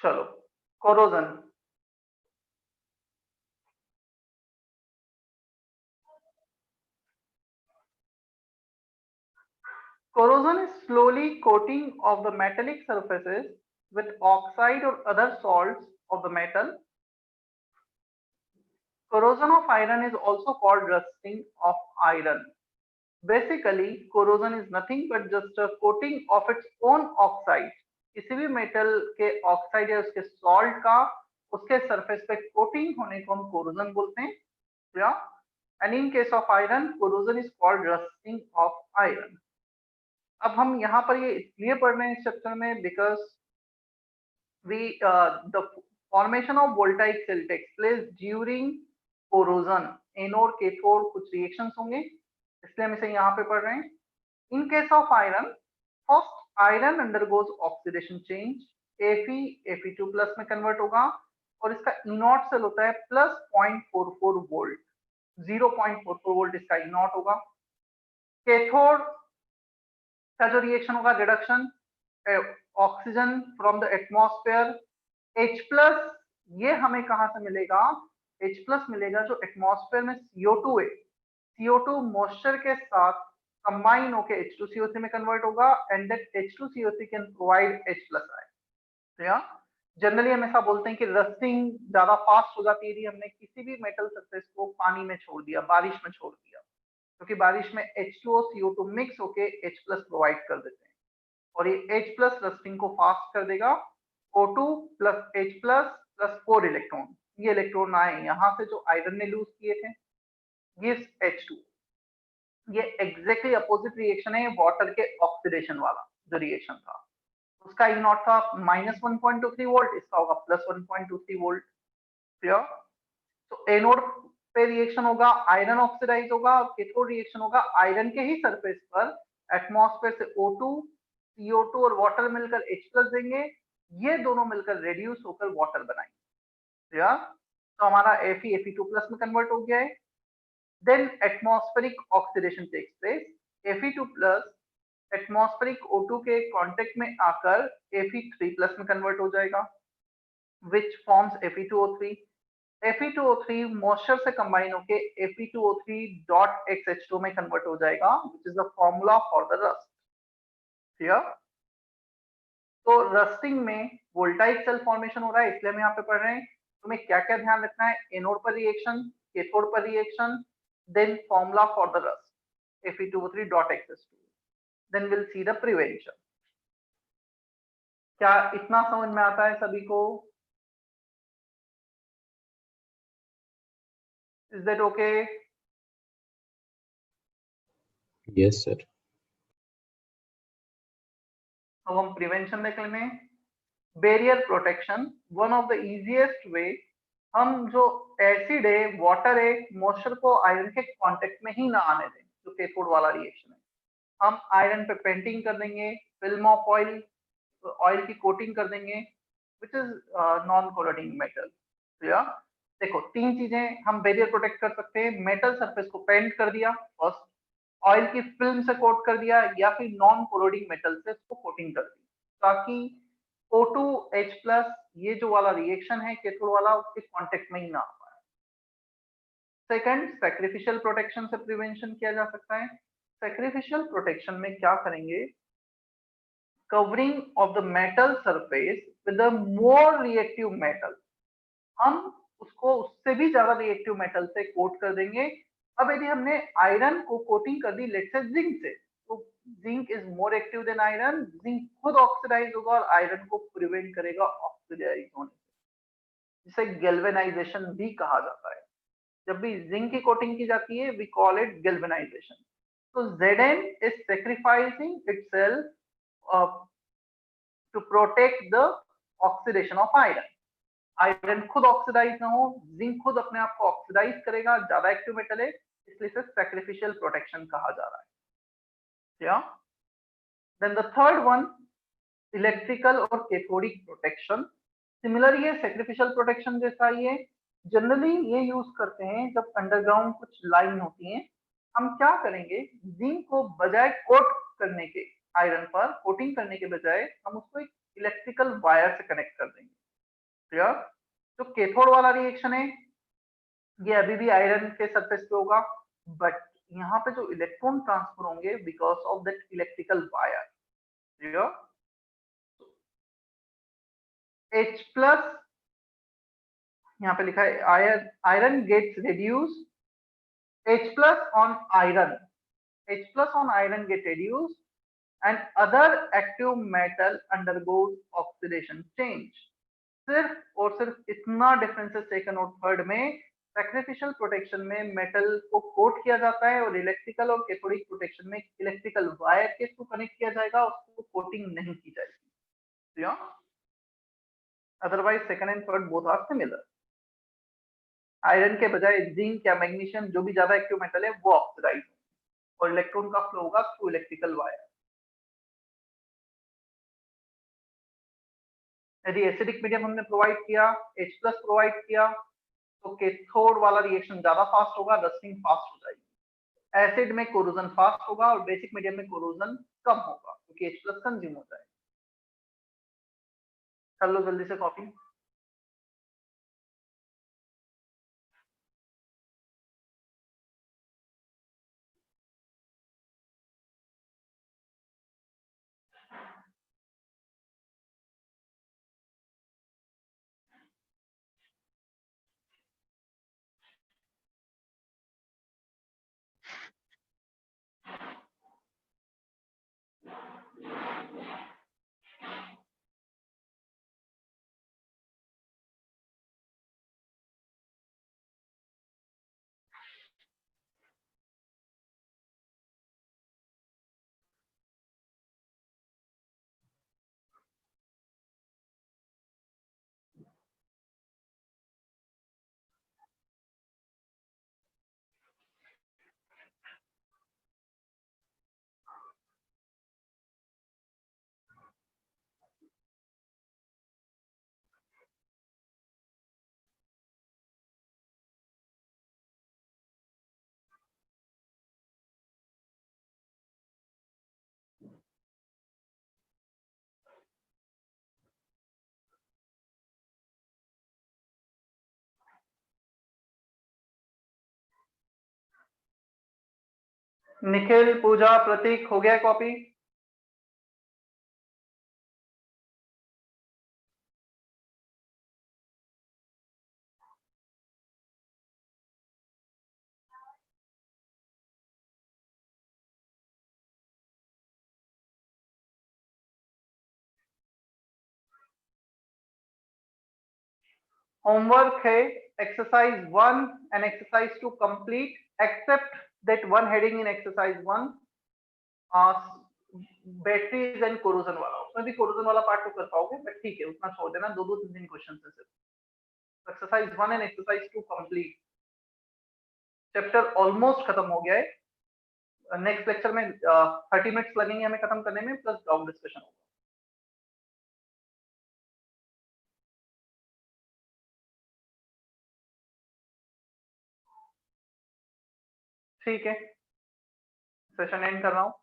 चलो, corrosion. Corrosion is slowly coating of the metallic surfaces with oxide or other salts of the metal. Corrosion of iron is also called rusting of iron. Basically, corrosion is nothing but just a coating of its own oxide. किसी भी metal के oxide या उसके salt का उसके surface पे coating होने को हम कोरोजन बोलते हैं। Yeah? And in case of iron, corrosion is called rusting of iron. अब हम यहाँ पर ये इसलिए पढ़ रहे हैं इस चैप्टर में, because we the formation of voltaic cell takes place during corrosion. Anode cathode कुछ रिएक्शंस होंगे, इसलिए हम इसे यहाँ पे पढ़ रहे हैं। In case of iron, first iron undergoes oxidation change, Fe plus में कन्वर्ट होगा, और इसका इनॉट सेल होता है प्लस 0.44 वोल्ट, 0.44 वोल्ट इसका इनॉट होगा। कैथोड का जो रिएक्शन होगा, reduction oxygen from the atmosphere, H plus, ये हमें कहां से मिलेगा? H प्लस मिलेगा जो एटमॉस्फेयर में CO2 है, CO2 मॉइस्चर के साथ कंबाइन होकर H2CO3 में कन्वर्ट होगा, and that H2CO3 can provide H plus ion. Generally हम ऐसा बोलते हैं कि रस्टिंग ज्यादा फास्ट हो जाती है यदि हमने किसी भी मेटल सरफेस को पानी में छोड़ दिया, बारिश में छोड़ दिया, क्योंकि बारिश में H2O CO2 मिक्स होके H प्लस प्रोवाइड कर देते हैं, और ये H प्लस रस्टिंग को फास्ट कर देगा। O2 plus H plus plus 4 electron, ये इलेक्ट्रॉन आए यहाँ से जो आयरन ने लूज किए थे, गिव्स H2। ये एग्जैक्टली अपोजिट रिएक्शन है वाटर के ऑक्सीडेशन वाला जो रिएक्शन था, उसका ई नॉट था -1.23 वोल्ट, इसका होगा +1.23 वोल्ट। क्लियर? तो एनोड पे रिएक्शन होगा, आयरन ऑक्सीडाइज होगा, और कैथोड रिएक्शन होगा आयरन के ही सरफेस पर एटमॉस्फेयर से O2, CO2 और वाटर मिलकर H+ देंगे, ये दोनों मिलकर रेड्यूस होकर वाटर बनाएंगे। क्लियर? तो हमारा Fe Fe2+ में कन्वर्ट हो गया है। Then atmospheric oxidation takes place, Fe2+ atmospheric O2 के कांटेक्ट में आकर Fe3+ में कन्वर्ट हो जाएगा, which forms Fe2O3। Fe2O3 moisture से कंबाइन होके Fe2O3.XH2 में कन्वर्ट हो जाएगा, which is the formula for the rust। Clear? तो रस्टिंग में वोल्टाइक सेल फॉर्मेशन हो रहा है, इसलिए हम यहाँ पे पढ़ रहे हैं। तुम्हें क्या क्या ध्यान रखना है? एनोड पर रिएक्शन, कैथोड पर reaction, then formula for the rust Fe2O3.XH2, then will see the prevention. क्या इतना समझ में आता है सभी को? Is that okay? Yes, sir. अब हम प्रिवेंशन देख लेंगे। Barrier protection, one of the easiest way, हम जो एसिड है, वाटर है, मॉइस्चर को आयरन के कांटेक्ट में ही ना आने दें, जो कैथोड वाला रिएक्शन है। हम आयरन पे पेंटिंग कर देंगे, फिल्म ऑफ ऑयल, ऑयल की कोटिंग कर देंगे, which is non corroding metal. Clear? देखो, तीन चीजें हम बैरियर प्रोटेक्ट कर सकते हैं। मेटल सरफेस को पेंट कर दिया फर्स्ट, ऑयल की फिल्म से कोट कर दिया, या फिर नॉन कोरोडिंग मेटल से इसको कोटिंग कर दी, ताकि O2H+ ये जो वाला रिएक्शन है कैथोड वाला, उसके कांटेक्ट में ही ना आ पाए। सेकंड, सैक्रिफिशियल प्रोटेक्शन से प्रिवेंशन किया जा सकता है। सैक्रिफिशियल प्रोटेक्शन में क्या करेंगे? Covering of the metal surface with a more reactive metal, हम उसको उससे भी ज्यादा रिएक्टिव मेटल से कोट कर देंगे। अब यदि हमने आयरन को कोटिंग कर दी लेट्स से जिंक से, तो zinc is more active than iron, zinc खुद ऑक्सीडाइज होगा और आयरन को प्रिवेंट करेगा ऑक्सीडाइज होने से, जिसे गैल्वेनाइजेशन भी कहा जाता है। जब भी जिंक की कोटिंग की जाती है वी कॉल इट गैल्वेनाइजेशन। तो Zn is sacrificing itself to protect the oxidation of iron. Iron खुद ऑक्सीडाइज ना हो, जिंक खुद अपने आप को ऑक्सीडाइज करेगा, ज्यादा एक्टिव मेटल है, इसलिए इसे सैक्रिफिशियल प्रोटेक्शन कहा जा रहा है। क्या? Then the third one, electrical और कैथोडिक प्रोटेक्शन। सिमिलर ये सैक्रिफिशियल प्रोटेक्शन जैसा ही है। जनरली ये यूज करते हैं जब अंडरग्राउंड कुछ लाइन होती है। हम क्या करेंगे? जिंक को बजाय कोट करने के, आयरन पर कोटिंग करने के बजाय हम उसको एक इलेक्ट्रिकल वायर से कनेक्ट कर देंगे। क्लियर? जो कैथोड वाला रिएक्शन है ये अभी भी आयरन के सरफेस पे होगा, बट यहाँ पे जो इलेक्ट्रॉन ट्रांसफर होंगे because of that electrical wire. Clear? H+ यहाँ पे लिखा है iron gets reduced, H+ on iron, H+ on iron get reduced and other active metal undergoes oxidation change। सिर्फ और सिर्फ इतना डिफरेंस है सेकंड और थर्ड में। सैक्रिफिशियल प्रोटेक्शन में मेटल को कोट किया जाता है और इलेक्ट्रिकल और कैथोडिक प्रोटेक्शन में इलेक्ट्रिकल वायर के थ्रू कनेक्ट किया जाएगा, उसको कोटिंग नहीं की जाएगी। Otherwise second and third both are similar. Iron के बजाय जिंक या मैग्नीशियम जो भी ज्यादा एक्टिव मेटल है वो ऑक्सीडाइज और इलेक्ट्रॉन का फ्लो होगा थ्रू इलेक्ट्रिकल वायर। यदि एसिडिक मीडियम हमने प्रोवाइड किया, H+ प्रोवाइड किया, तो कैथोड वाला रिएक्शन ज्यादा फास्ट होगा, रस्टिंग फास्ट हो जाएगी। एसिड में कोरोजन फास्ट होगा और बेसिक मीडियम में कोरोजन कम होगा क्योंकि H+ कंज्यूम हो जाएगा। कर लो जल्दी से कॉपी। निखिल, पूजा, प्रतीक, हो गया कॉपी? होमवर्क है exercise 1 and exercise 2 complete, except that one heading in exercise 1, batteries and corrosion वाला। उसमें भी कोरोजन वाला पार्ट तो कर पाओगे, बट ठीक है उतना छोड़ देना, दो दो तीन तीन क्वेश्चन है सिर्फ। Exercise 1 and exercise 2 complete, chapter almost खत्म हो गया है। नेक्स्ट लेक्चर में 30 मिनट्स लगेंगे हमें खत्म करने में, प्लस ग्राउंड डिस्कशन होगा। ठीक है, सेशन एंड कर रहा हूँ।